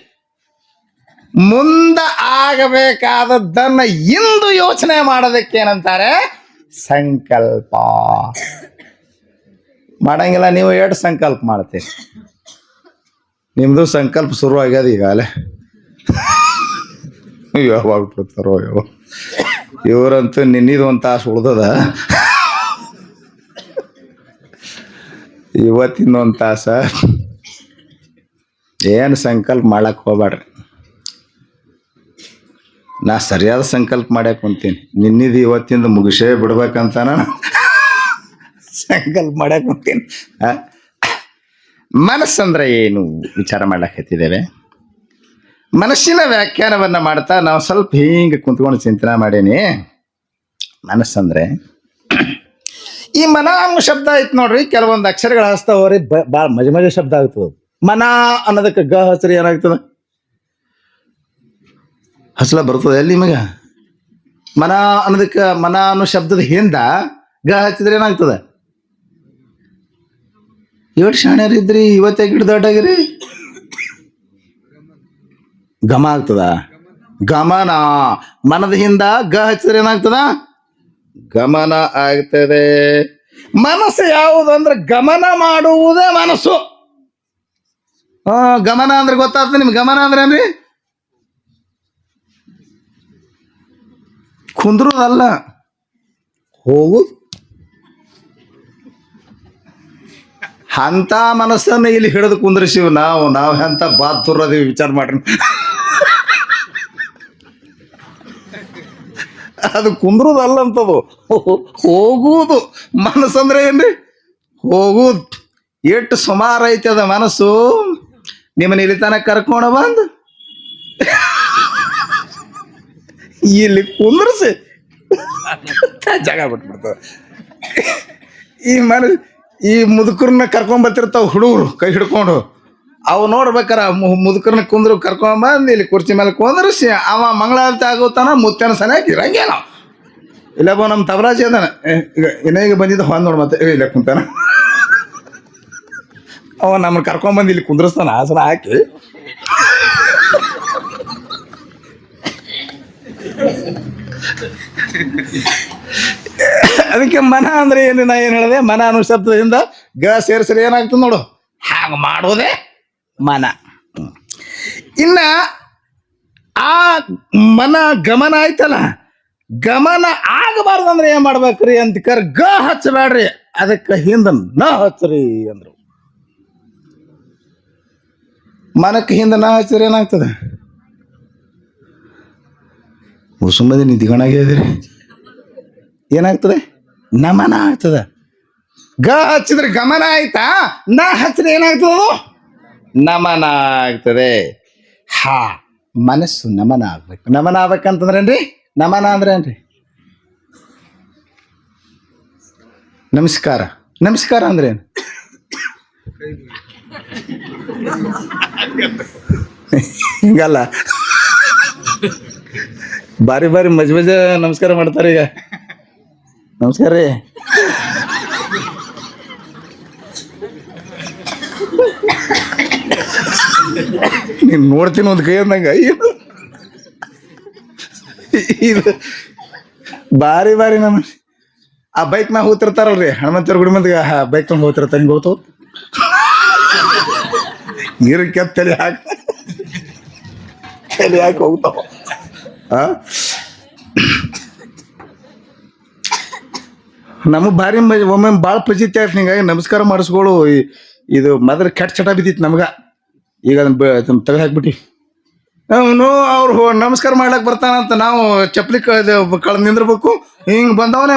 ಮುಂದೆ ಆಗಬೇಕಾದದ್ದನ್ನ ಇಂದು ಯೋಚನೆ ಮಾಡೋದಕ್ಕೆ ಏನಂತಾರೆ? ಸಂಕಲ್ಪ. ಮಾಡಂಗಿಲ್ಲ ನೀವು ಎಷ್ಟು ಸಂಕಲ್ಪ ಮಾಡ್ತೀರಿ? ನಿಮ್ದು ಸಂಕಲ್ಪ ಶುರು ಆಗ್ಯದ ಈಗಾಗಲೇ. ಯಾವಾಗ ಬಿಡ್ತಾರೋ ಯಾವ ಇವರಂತೂ ನಿನ್ನಿದು ಒಂದು ತಾಸು ಉಳ್ದದ, ಇವತ್ತಿನ ಒಂದು ತಾಸ. ಏನು ಸಂಕಲ್ಪ ಮಾಡಕ್ಕೆ ಹೋಗ್ಬೇಡ್ರಿ. ನಾ ಸರಿಯಾದ ಸಂಕಲ್ಪ ಮಾಡ್ಯಾಕ ಕುಂತೀನಿ. ನಿನ್ನಿದು ಇವತ್ತಿಂದ ಮುಗಿಸೇ ಬಿಡ್ಬೇಕಂತ ನಾನು ಸಂಕಲ್ಪ ಮಾಡ್ಯಾಕ ಕುಂತೀನಿ. ಮನಸ್ಸಂದ್ರೆ ಏನು ವಿಚಾರ ಮಾಡ್ಲಕತ್ತಿದ್ದೇವೆ. ಮನಸ್ಸಿನ ವ್ಯಾಖ್ಯಾನವನ್ನು ಮಾಡ್ತಾ ನಾವು ಸ್ವಲ್ಪ ಹಿಂಗೆ ಕುಂತ್ಕೊಂಡು ಚಿಂತನೆ ಮಾಡೀನಿ. ಮನಸ್ಸಂದ್ರೆ ಈ ಮನ ಅನ್ನೋ ಶಬ್ದ ಐತೆ ನೋಡ್ರಿ, ಕೆಲವೊಂದು ಅಕ್ಷರಗಳು ಹಚ್ತಾವ್ರಿ, ಭಾಳ ಮಜೆ ಮಜೆ ಶಬ್ದ ಆಗ್ತದ. ಮನ ಅನ್ನೋದಕ್ಕೆ ಗ ಹಚ್ರಿ ಏನಾಗ್ತದ? ಹಚ್ಚಲ ಬರ್ತದೆ ಎಲ್ಲಿ ನಿಮಗೆ? ಮನ ಅನ್ನೋದಕ್ಕೆ ಮನ ಅನ್ನೋ ಶಬ್ದದ ಹಿಂದ ಗ ಹಚ್ಚಿದ್ರೆ ಏನಾಗ್ತದೆ? ಎಷ್ಟು ಶಾಣ್ಯರು ಇದ್ರಿ, ಇವತ್ತೇ ಗಿಡ ದೊಡ್ಡಾಗಿರಿ. ಗಮ ಆಗ್ತದ? ಗಮನ. ಮನದ ಹಿಂದ ಗ ಹಚ್ಚಿದ್ರೆ ಏನಾಗ್ತದ? ಗಮನ ಆಗ್ತದೆ. ಮನಸ್ಸು ಯಾವುದು ಅಂದ್ರೆ ಗಮನ ಮಾಡುವುದೇ ಮನಸ್ಸು. ಗಮನ ಅಂದ್ರೆ ಗೊತ್ತಾಗ್ತದೆ ನಿಮ್ಗೆ? ಗಮನ ಅಂದ್ರೆ ಏನ್ರಿ? ಕುಂದ್ರುದಲ್ಲ, ಹೋಗುದು. ಅಂತ ಮನಸ್ಸನ್ನು ಇಲ್ಲಿ ಹಿಡಿದು ಕುಂದ್ರಿಸಿವ್ ನಾವು ಎಂತ ಬಾತುರದೀವಿ ವಿಚಾರ ಮಾಡ್ರಿ. ಅದು ಕುಂದ್ರುದಲ್ಲ ಅಂತದು, ಹೋಗುವುದು. ಮನಸ್ಸಂದ್ರೆ ಏನ್ರಿ? ಹೋಗುದು. ಎಷ್ಟು ಸುಮಾರು ಐತಿ ಅದ ಮನಸ್ಸು. ನಿಮ್ಮನ್ನ ಇಲ್ಲಿ ತನಕ ಕರ್ಕೊಂಡು ಬಂದು ಇಲ್ಲಿ ಕುಂದ್ರಿಸಿ ಜಾಗ ಬಿಟ್ಬಿಡ್ತದ. ಈ ಮುದುಕರನ್ನ ಕರ್ಕೊಂಡ್ ಬರ್ತಿರ್ತಾವ ಹುಡುಗರು ಕೈ ಹಿಡ್ಕೊಂಡು. ಅವು ನೋಡ್ಬೇಕಾರ ಮುದುಕರನ್ನ ಕರ್ಕೊಂಬಂದು ಇಲ್ಲಿ ಕುರ್ಚಿ ಮೇಲೆ ಕುಂದ್ರಿಸಿ ಅವ ಮಂಗಳಾರತಿ ಆಗೋತಾನ ಮುತ್ತನ ಸನಿಯಾಗಿ ಇರಂಗೇನ. ಇಲ್ಲಪ್ಪ ನಮ್ಮ ತಬರಾಜಿ ಅದಾನ, ಈಗ ಬಂದಿದ್ದ ಹೊಂದ್ ನೋಡು, ಮತ್ತೆ ಇಲ್ಲ ಕುಂತಾನ. ಅವ ನಮ್ಮನ್ನ ಕರ್ಕೊಂಬಂದು ಇಲ್ಲಿ ಕುಂದ್ರಿಸ್ತಾನ ಆಸನ ಹಾಕಿ. ಅದಕ್ಕೆ ಮನ ಅಂದ್ರೆ ಏನು? ನಾ ಏನು ಹೇಳಿದೆ? ಮನ ಅನ್ನೋ ಶಬ್ದದಿಂದ ಗ ಸೇರಿಸ್ರೆ ಏನಾಗ್ತದೆ ನೋಡು, ಹಾಗೆ ಮಾಡೋದೇ ಮನ. ಇನ್ನ ಆ ಮನ ಗಮನ ಆಯ್ತಲ್ಲ, ಗಮನ ಆಗಬಾರ್ದು ಅಂದ್ರೆ ಏನ್ ಮಾಡ್ಬೇಕ್ರಿ ಅಂತ ಗ ಹಚ್ಚಬೇಡ್ರಿ, ಅದಕ್ಕೆ ಹಿಂದ ನ ಹಚ್ಚ್ರಿ ಅಂದ್ರು. ಮನಕ್ಕೆ ಹಿಂದ ನ ಹಚ್ಚಿದ್ರೆ ಏನಾಗ್ತದೆ? ಮುಸುಂಬದಿ ನಿಧಿಗಣಾಗಿದ್ರಿ, ಏನಾಗ್ತದೆ? ನಮನ ಆಗ್ತದೆ. ಗ ಹಚ್ಚಿದ್ರೆ ಗಮನ ಆಯ್ತಾ? ನ ಹಚ್ಚಿದ್ರೆ ಏನಾಗ್ತದೆ? ನಮನ ಆಗ್ತದೆ. ಹಾ, ಮನಸ್ಸು ನಮನ ಆಗ್ಬೇಕು. ನಮನ ಆಗ್ಬೇಕಂತಂದ್ರೆ ಏನ್ರಿ? ನಮನ ಅಂದ್ರೆ ಏನ್ರಿ? ನಮಸ್ಕಾರ. ನಮಸ್ಕಾರ ಅಂದ್ರೆ ಏನು? ಹಿಂಗಲ್ಲ, ಬಾರಿ ಬಾರಿ ಮಜ ಮಜ ನಮಸ್ಕಾರ ಮಾಡ್ತಾರೆ. ಈಗ ನಮಸ್ಕಾರ ರೀ. ನೀನ್ ನೋಡ್ತೀನಿ ಒಂದು ಕೈ ಅಂದಂಗ. ಇದು ಬಾರಿ ಬಾರಿ ನಮ್ಮ ಆ ಬೈಕ್ ಮ್ಯಾಗ ಹೋಗ್ತಿರ್ತಾರಲ್ರಿ, ಹನುಮಂತರ ಗುಡಿ ಮಂದಿಗೆ ಬೈಕ್ ತಗೊಂಡು ಹೋಗ್ತಿರ್ತಾರ. ಹಿಂಗೆ ಹೋಗ್ತಾವ ನೀರು ಕೆತ್ತ ತಲೆ ಹಾಕಿ ಹೋಗ್ತಾವ. ನಮಗೆ ಭಾರಿ ಒಮ್ಮೆ ಭಾಳ ಪಜಿತಿ ಆಯ್ತು. ಹಿಂಗಾಗಿ ನಮಸ್ಕಾರ ಮಾಡಿಸ್ಕೊಳ್ಳು. ಇದು ಮೊದಲು ಕೆಟ್ಟ ಚಟ ಬಿದ್ದಿತ್ತು ನಮ್ಗೆ. ಈಗ ಅದನ್ನ ತೆಗೆದು ಹಾಕ್ಬಿಟ್ಟು ಅವನು ಅವ್ರು ನಮಸ್ಕಾರ ಮಾಡ್ಲಕ್ ಬರ್ತಾನಂತ ನಾವು ಚಪ್ಪಲಿ ಕಳೆದು ನಿಂದಿರ್ಬೇಕು. ಹಿಂಗೆ ಬಂದವನೇ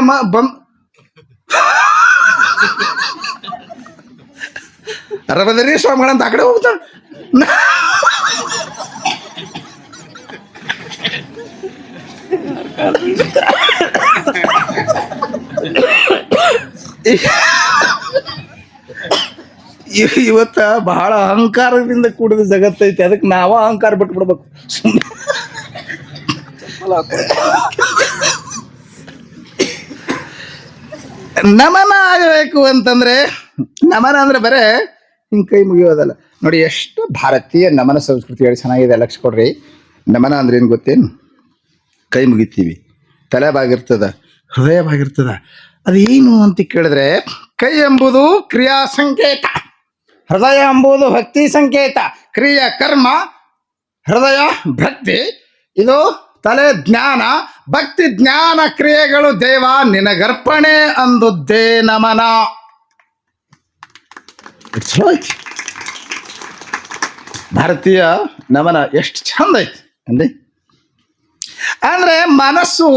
ರಬದರಿ ಸ್ವಾಮಿಗಳಂತ ಆ ಕಡೆ ಹೋಗ್ತಾನ. ಇವತ್ತ ಬಹಳ ಅಹಂಕಾರದಿಂದ ಕೂಡಿದ ಜಗತ್ತೈತಿ. ಅದಕ್ಕೆ ನಾವ ಅಹಂಕಾರ ಬಿಟ್ಟು ಬಿಡ್ಬೇಕು. ನಮನ ಆಗಬೇಕು ಅಂತಂದ್ರೆ, ನಮನ ಅಂದ್ರೆ ಬರೇ ಹಿಂಗೆ ಕೈ ಮುಗಿಯೋದಲ್ಲ. ನೋಡಿ ಎಷ್ಟು ಭಾರತೀಯ ನಮನ ಸಂಸ್ಕೃತಿ ಚೆನ್ನಾಗಿದೆ. ಲಕ್ಷ ಕೊಡ್ರಿ. ನಮನ ಅಂದ್ರೆ ಏನು ಗೊತ್ತೇನು? ಕೈ ಮುಗಿತೀವಿ, ತಲೆ ಬಾಗಿರ್ತದ, ಹೃದಯ ಬಾಗಿರ್ತದ. ಅದೇನು ಅಂತ ಕೇಳಿದ್ರೆ, ಕೈ ಎಂಬುದು ಕ್ರಿಯಾ ಸಂಕೇತ, ಹೃದಯ ಎಂಬುದು ಭಕ್ತಿ ಸಂಕೇತ. ಕ್ರಿಯಾ ಕರ್ಮ, ಹೃದಯ ಭಕ್ತಿ, ಇದು ತಲೆ ಜ್ಞಾನ, ಭಕ್ತಿ ಜ್ಞಾನ ಕ್ರಿಯೆಗಳು ದೇವ ನಿನಗರ್ಪಣೆ ಅಂದುದ್ದೇ ನಮನ. It's right. ಭಾರತೀಯ ನಮನ ಎಷ್ಟು ಚಂದ ಐತಿ ಅಂದೆ. ಅಂದ್ರೆ ಮನಸ್ಸು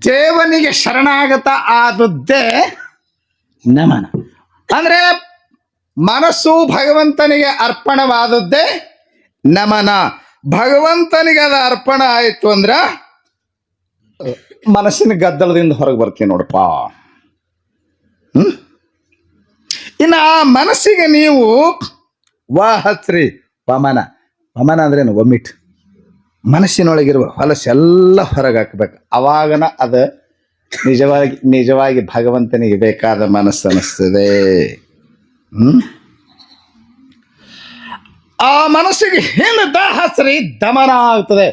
ದೇವನಿಗೆ ಶರಣಾಗತ ಆದದ್ದೇ ನಮನ. ಅಂದ್ರೆ ಮನಸ್ಸು ಭಗವಂತನಿಗೆ ಅರ್ಪಣವಾದದ್ದೇ ನಮನ. ಭಗವಂತನಿಗೆ ಅದು ಅರ್ಪಣ ಆಯಿತು ಅಂದ್ರ ಮನಸ್ಸಿನ ಗದ್ದಲದಿಂದ ಹೊರಗೆ ಬರ್ತೀನಿ ನೋಡಪ್ಪ. ಇನ್ನು ಆ ಮನಸ್ಸಿಗೆ ನೀವು ಹಚ್ರಿ ವಮನ. ವಮನ ಅಂದ್ರೇನು? ಒಮ್ಮಿಟ್. ಮನಸ್ಸಿನೊಳಗಿರುವ ಹೊಲಸೆಲ್ಲ ಹೊರಗೆ ಹಾಕ್ಬೇಕು. ಅವಾಗನ ಅದು ನಿಜವಾಗಿ ಭಗವಂತನಿಗೆ ಬೇಕಾದ ಮನಸ್ಸು ಅನ್ನಿಸ್ತದೆ. ಆ ಮನಸ್ಸಿಗೆ ಹಿಂದೆ ಹಚ್ರಿ ದಮನ ಆಗ್ತದೆ.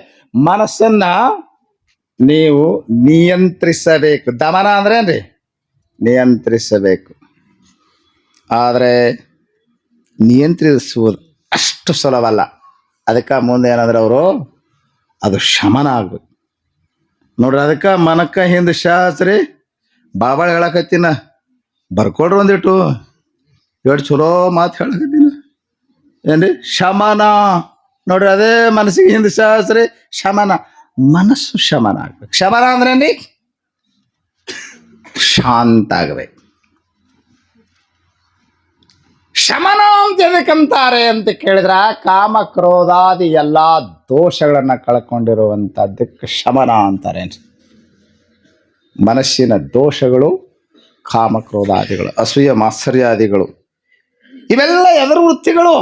ಮನಸ್ಸನ್ನ ನೀವು ನಿಯಂತ್ರಿಸಬೇಕು. ದಮನ ಅಂದ್ರೆ ಏನ್ರಿ? ನಿಯಂತ್ರಿಸಬೇಕು. ಆದರೆ ನಿಯಂತ್ರಿಸುವುದು ಅಷ್ಟು ಸುಲಭಲ್ಲ. ಅದಕ್ಕೆ ಮುಂದೆ ಏನಂದ್ರೆ ಅವರು ಅದು ಶಮನ ಆಗ್ಬೇಕು ನೋಡ್ರಿ. ಅದಕ್ಕೆ ಮನಕ್ಕ ಹಿಂದೆ ಶಾಸ್ತ್ರಿ ಬಾಬಾಳ ಹೇಳಕತ್ತೀನ, ಬರ್ಕೊಡ್ರಿ ಒಂದಿಟ್ಟು ಎಷ್ಟು ಚಲೋ ಮಾತು ಹೇಳಕತ್ತೀನ ಏನ್ರಿ? ಶಮನ ನೋಡ್ರಿ. ಅದೇ ಮನಸ್ಸಿಗೆ ಹಿಂದೆ ಶಾಸ್ತ್ರಿ ಶಮನ. ಮನಸ್ಸು ಶಮನ ಆಗ್ಬೇಕು. ಶಮನ ಅಂದ್ರೇನ್ರಿ? ಶಾಂತ ಆಗ್ಬೇಕು. ಶಮನ ಅಂತ ಎದಕ್ಕಂತಾರೆ ಅಂತ ಕೇಳಿದ್ರ, ಕಾಮ ಕ್ರೋಧಾದಿ ಎಲ್ಲ ದೋಷಗಳನ್ನ ಕಳ್ಕೊಂಡಿರುವಂಥದ್ದಕ್ಕೆ ಶಮನ ಅಂತಾರೆ. ಮನಸ್ಸಿನ ದೋಷಗಳು, ಕಾಮ ಕ್ರೋಧಾದಿಗಳು, ಅಸೂಯ ಮಾತ್ಸರ್ಯಾದಿಗಳು, ಇವೆಲ್ಲ ಎದುರು ವೃತ್ತಿಗಳು.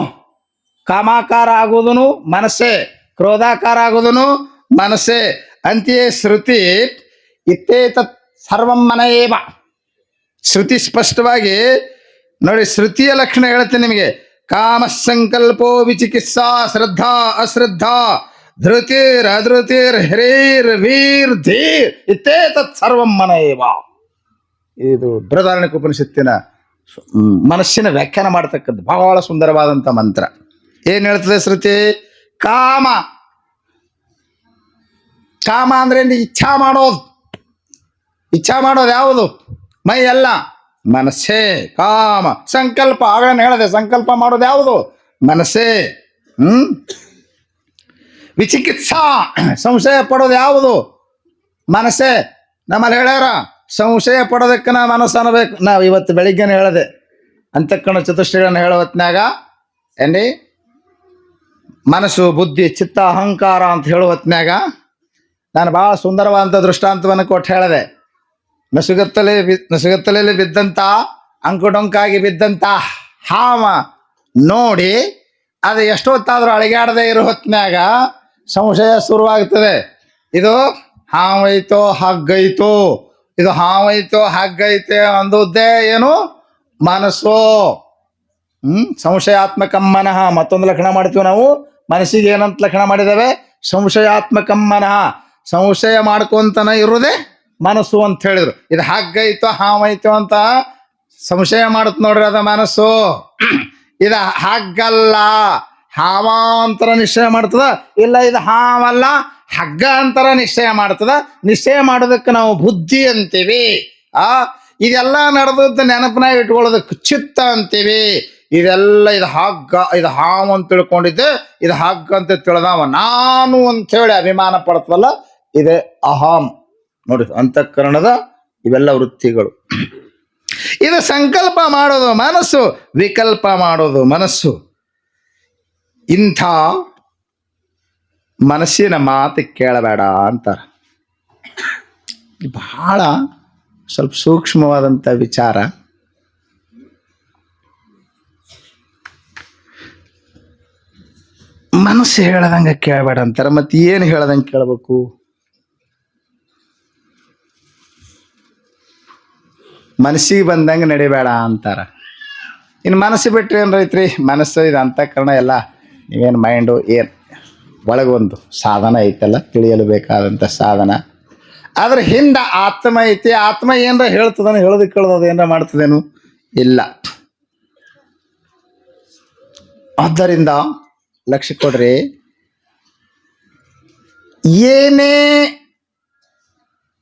ಕಾಮಾಕಾರ ಆಗೋದನು ಮನಸ್ಸೇ, ಕ್ರೋಧಾಕಾರ ಆಗೋದನು ಮನಸ್ಸೇ. ಅಂತೆಯೇ ಶ್ರುತಿ ಇತ್ತೇತತ್ ಸರ್ವಂ ಮನ ಏವ. ಶ್ರುತಿ ಸ್ಪಷ್ಟವಾಗಿ ನೋಡಿ, ಶ್ರುತಿಯ ಲಕ್ಷಣ ಹೇಳ್ತೀನಿ ನಿಮಗೆ. ಕಾಮ ಸಂಕಲ್ಪೋ ವಿಚಿಕಿತ್ಸಾ ಶ್ರದ್ಧಾ ಅಶ್ರದ್ಧಾ ಧೃತಿರ್ ಅಧೃತಿರ್ ಹ್ರೀರ್ ವೀರ್ ಧೀರ್ ಇತ್ತೇತತ್ ಸರ್ವಂ ಮನ ಏವ. ಇದು ಬೃಹದಾರಣ್ಯಕ ಉಪನಿಷತ್ತಿನ ಮನಸ್ಸಿನ ವ್ಯಾಖ್ಯಾನ ಮಾಡ್ತಕ್ಕದ್ದು ಬಹಳ ಸುಂದರವಾದಂಥ ಮಂತ್ರ. ಏನ್ ಹೇಳ್ತದೆ ಶ್ರುತಿ? ಕಾಮ, ಕಾಮ ಅಂದ್ರೆ ಇಚ್ಛಾ ಮಾಡೋದು. ಇಚ್ಛಾ ಮಾಡೋದು ಯಾವುದು? ಮೈ ಅಲ್ಲ, ಮನಸ್ಸೇ ಕಾಮ. ಸಂಕಲ್ಪ, ಆಗಲೇ ಹೇಳಿದೆ, ಸಂಕಲ್ಪ ಮಾಡೋದು ಯಾವುದು? ಮನಸ್ಸೇ. ವಿಚಿಕಿತ್ಸಾ, ಸಂಶಯ ಪಡೋದು ಯಾವುದು? ಮನಸ್ಸೇ. ನಮ್ಮಲ್ಲಿ ಹೇಳ್ಯಾರ ಸಂಶಯ ಪಡೋದಕ್ಕೆ ನಾ ಮನಸ್ಸು ಅನ್ನಬೇಕು. ನಾವು ಇವತ್ತು ಬೆಳಿಗ್ಗೆನೇ ಹೇಳಿದೆ, ಅಂತಃಕರಣ ಚತುಷ್ಟಯಗಳನ್ನು ಹೇಳೋ ಹೊತ್ನ್ಯಾಗ ಏನ್ರಿ, ಮನಸ್ಸು ಬುದ್ಧಿ ಚಿತ್ತ ಅಹಂಕಾರ ಅಂತ ಹೇಳೋ ಹೊತ್ನ್ಯಾಗ ನಾನು ಭಾಳ ಸುಂದರವಾದಂಥ ದೃಷ್ಟಾಂತವನ್ನು ಕೊಟ್ಟು ಹೇಳಿದೆ. ನಸುಗತ್ತಲೆಯಲ್ಲಿ ಬಿದ್ದಂಥ ಅಂಕುಡೊಂಕಾಗಿ ಬಿದ್ದಂಥ ಹಾವ ನೋಡಿ ಅದು ಎಷ್ಟೊತ್ತಾದರೂ ಅಳಿಗಾಡದೆ ಇರೋ ಹೊತ್ನ್ಯಾಗ ಸಂಶಯ ಶುರುವಾಗ್ತದೆ. ಇದು ಹಾವೈತೋ ಹಗ್ಗೈತೋ, ಇದು ಹಾವೈತೋ ಹಗ್ಗೈತೆ ಅಂದುದೇ ಏನು? ಮನಸ್ಸು. ಸಂಶಯಾತ್ಮಕಂ ಮನಃ. ಮತ್ತೊಂದು ಲಕ್ಷಣ ಮಾಡ್ತೀವಿ ನಾವು ಮನಸ್ಸಿಗೆ. ಏನಂತ ಲಕ್ಷಣ ಮಾಡಿದ್ದೇವೆ? ಸಂಶಯಾತ್ಮಕಂ ಮನಃ. ಸಂಶಯ ಮಾಡ್ಕೊಂತನ ಇರೋದೇ ಮನಸ್ಸು ಅಂತ ಹೇಳಿದ್ರು. ಇದು ಹಗ್ಗೈತೋ ಹಾವೈತೋ ಅಂತ ಸಂಶಯ ಮಾಡುತ್ತ ನೋಡ್ರಿ, ಅದ ಮನಸ್ಸು. ಇದು ಹಗ್ಗಲ್ಲ, ಹಾವ ಅಂತರ ನಿಶ್ಚಯ ಮಾಡ್ತದ. ಇಲ್ಲ, ಇದು ಹಾವಲ್ಲ, ಹಗ್ಗ ಅಂತರ ನಿಶ್ಚಯ ಮಾಡ್ತದ. ನಿಶ್ಚಯ ಮಾಡೋದಕ್ಕೆ ನಾವು ಬುದ್ಧಿ ಅಂತೀವಿ. ಇದೆಲ್ಲ ನಡೆದದ್ದು ನೆನಪಿನಾಗ ಇಟ್ಕೊಳ್ಳೋದಕ್ಕೆ ಚಿತ್ತ ಅಂತೀವಿ. ಇದೆಲ್ಲ ಇದು ಹಗ್ಗ, ಇದು ಹಾವು ಅಂತ ತಿಳ್ಕೊಂಡಿದ್ದೆ, ಇದು ಹಗ್ಗ ಅಂತ ತಿಳಿದವ ನಾನು ಅಂಥೇಳಿ ಅಭಿಮಾನ ಪಡ್ತವಲ್ಲ, ಇದೇ ಅಹಂ. ನೋಡಿ, ಅಂತಃಕರಣದ ಇವೆಲ್ಲ ವೃತ್ತಿಗಳು. ಇದು ಸಂಕಲ್ಪ ಮಾಡೋದು ಮನಸ್ಸು, ವಿಕಲ್ಪ ಮಾಡೋದು ಮನಸ್ಸು. ಇಂಥ ಮನಸ್ಸಿನ ಮಾತು ಕೇಳಬೇಡ ಅಂತಾರೆ. ಬಹಳ ಸ್ವಲ್ಪ ಸೂಕ್ಷ್ಮವಾದಂಥ ವಿಚಾರ. ಮನಸ್ಸು ಹೇಳದಂಗೆ ಕೇಳಬೇಡ ಅಂತಾರೆ. ಮತ್ತೆ ಏನು ಹೇಳದಂಗೆ ಕೇಳಬೇಕು? ಮನಸ್ಸಿಗೆ ಬಂದಂಗೆ ನಡಿಬೇಡ ಅಂತಾರ. ಇನ್ನು ಮನಸ್ಸು ಬಿಟ್ಟರೆ ಏನು ರೈತ್ರಿ? ಮನಸ್ಸು ಇದು ಅಂತಃಕರಣ ಎಲ್ಲ ನೀವೇನು ಮೈಂಡು ಏನು ಒಳಗೊಂದು ಸಾಧನ ಐತಲ್ಲ, ತಿಳಿಯಲು ಬೇಕಾದಂಥ ಸಾಧನ. ಅದ್ರ ಹಿಂದೆ ಆತ್ಮ ಐತಿ. ಆತ್ಮ ಏನರ ಹೇಳ್ತದೇನು, ಹೇಳೋದು ಕೇಳೋದು ಏನರ ಮಾಡ್ತದೇನು? ಇಲ್ಲ. ಆದ್ದರಿಂದ ಲಕ್ಷ್ಯ ಕೊಡ್ರಿ, ಏನೇ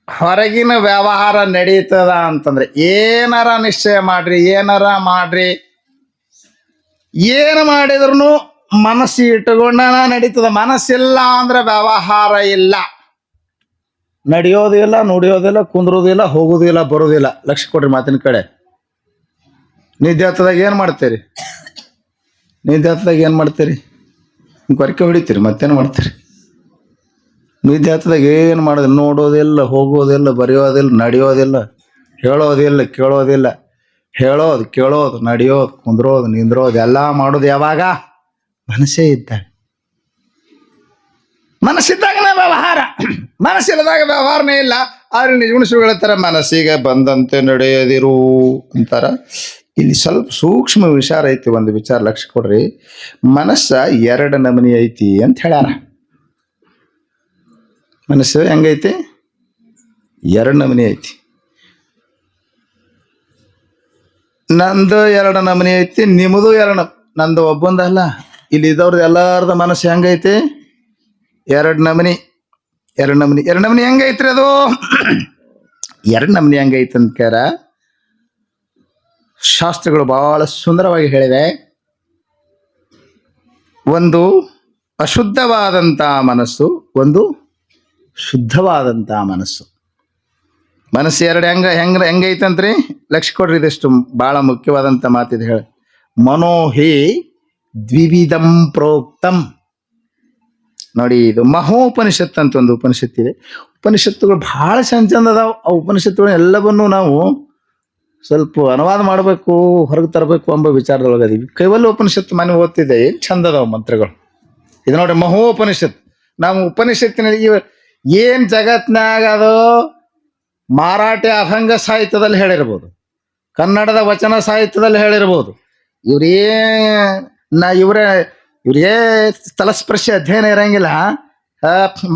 ಹೊರಗಿನ ವ್ಯವಹಾರ ನಡೀತದ ಅಂತಂದ್ರೆ ಏನಾರ ನಿಶ್ಚಯ ಮಾಡ್ರಿ, ಏನಾರ ಮಾಡ್ರಿ, ಏನು ಮಾಡಿದ್ರು ಮನಸ್ಸು ಇಟ್ಟುಕೊಂಡ ನಡೀತದ. ಮನಸ್ಸಿಲ್ಲ ಅಂದ್ರೆ ವ್ಯವಹಾರ ಇಲ್ಲ, ನಡೆಯೋದಿಲ್ಲ, ನುಡಿಯೋದಿಲ್ಲ, ಕುಂದ್ರೋದಿಲ್ಲ, ಹೋಗೋದಿಲ್ಲ, ಬರೋದಿಲ್ಲ. ಲಕ್ಷ್ಯ ಕೊಡ್ರಿ ಮಾತಿನ ಕಡೆ. ನಿದ್ದೆ ಹತ್ತದಾಗ ಏನು ಮಾಡ್ತೀರಿ? ನಿದ್ದೆ ಹತ್ತದಾಗ ಏನು ಮಾಡ್ತೀರಿ? ಕೊರಕೆ ಹೊಡಿತೀರಿ, ಮತ್ತೇನು ಮಾಡ್ತೀರಿ? ನಿದ್ದೆ ಹತ್ತದಾಗ ಏನು ಮಾಡೋದಿಲ್ಲ, ನೋಡೋದಿಲ್ಲ, ಹೋಗೋದಿಲ್ಲ, ಬರೆಯೋದಿಲ್ಲ, ನಡೆಯೋದಿಲ್ಲ, ಹೇಳೋದಿಲ್ಲ, ಕೇಳೋದಿಲ್ಲ. ಹೇಳೋದು, ಕೇಳೋದು, ನಡೆಯೋದು, ಕುಂದ್ರೋದು, ನಿಂದ್ರೋದು ಎಲ್ಲ ಮಾಡೋದು ಯಾವಾಗ? ಮನಸ್ಸೇ ಇದ್ದಾಗ. ಮನಸ್ಸಿದ್ದಾಗನೇ ವ್ಯವಹಾರ, ಮನಸ್ಸಿಲ್ಲದಾಗ ವ್ಯವಹಾರನೇ ಇಲ್ಲ. ಆದ್ರೆ ನಿಜಗುಣಿಸುಗಳು ಹೇಳ್ತಾರೆ, ಮನಸ್ಸಿಗೆ ಬಂದಂತೆ ನಡೆಯದಿರು ಅಂತಾರ. ಇಲ್ಲಿ ಸ್ವಲ್ಪ ಸೂಕ್ಷ್ಮ ವಿಚಾರ ಐತಿ, ಒಂದು ವಿಚಾರ ಲಕ್ಷ್ಯ ಕೊಡ್ರಿ. ಮನಸ್ಸ 2 ನಮೂನಿ ಐತಿ ಅಂತ ಹೇಳ್ಯಾರ. ಮನಸ್ಸು ಹೆಂಗೈತಿ? 2 ನಮೂನಿ ಐತಿ. ನಂದು 2 ನಮೂನಿ ಐತಿ, ನಿಮ್ಮದು 2. ನಂದು ಒಬ್ಬಂದಲ್ಲ, ಇಲ್ಲಿ ಇದ್ದವ್ರದ್ದು ಎಲ್ಲಾರ್ದು ಮನಸ್ಸು ಹೆಂಗೈತಿ? 2 ನಮೂನಿ. 2 ನಮೂನಿ. 2 ನಮೂನಿ ಹೆಂಗೈತ್ರಿ ಅದು? 2 ನಮೂನಿ ಹೆಂಗೈತಿ ಅಂತ ಕೇಳ ಶಾಸ್ತ್ರಗಳು ಬಹಳ ಸುಂದರವಾಗಿ ಹೇಳಿವೆ. ಒಂದು ಅಶುದ್ಧವಾದಂಥ ಮನಸ್ಸು, ಒಂದು ಶುದ್ಧವಾದಂಥ ಮನಸ್ಸು. ಮನಸ್ಸು 2 ಹೆಂಗೈತಂತ್ರಿ? ಲಕ್ಷ್ಯ ಕೊಡ್ರಿ, ಇದಿಷ್ಟು ಬಹಳ ಮುಖ್ಯವಾದಂಥ ಮಾತಿದೆ. ಹೇಳಿ, ಮನೋಹಿ ದ್ವಿವಿಧಂ ಪ್ರೋಕ್ತಂ. ನೋಡಿ, ಇದು ಮಹೋಪನಿಷತ್ ಅಂತ ಒಂದು ಉಪನಿಷತ್ತಿದೆ. ಉಪನಿಷತ್ತುಗಳು ಬಹಳ ಚಂದ ಅದಾವ. ಆ ಉಪನಿಷತ್ತುಗಳು ಎಲ್ಲವನ್ನೂ ನಾವು ಸ್ವಲ್ಪ ಅನುವಾದ ಮಾಡಬೇಕು, ಹೊರಗೆ ತರಬೇಕು ಎಂಬ ವಿಚಾರದೊಳಗೆ ಅದೀವಿ. ಕೈವಲ್ಯ ಉಪನಿಷತ್ತು ಮನೆ ಓದ್ತಿದ್ದೆ, ಏನು ಚಂದ ಅದಾವ ಮಂತ್ರಗಳು. ಇದು ನೋಡಿ ಮಹೋಪನಿಷತ್. ನಾವು ಉಪನಿಷತ್ತಿನಲ್ಲಿ ಏನು ಜಗತ್ನಾಗ ಅದು ಮರಾಠಿ ಅಭಂಗ ಸಾಹಿತ್ಯದಲ್ಲಿ ಹೇಳಿರ್ಬೋದು, ಕನ್ನಡದ ವಚನ ಸಾಹಿತ್ಯದಲ್ಲಿ ಹೇಳಿರ್ಬೋದು. ಇವರೇ ತಲಸ್ಪರ್ಶಿ ಅಧ್ಯಯನ ಇರಂಗಿಲ್ಲ.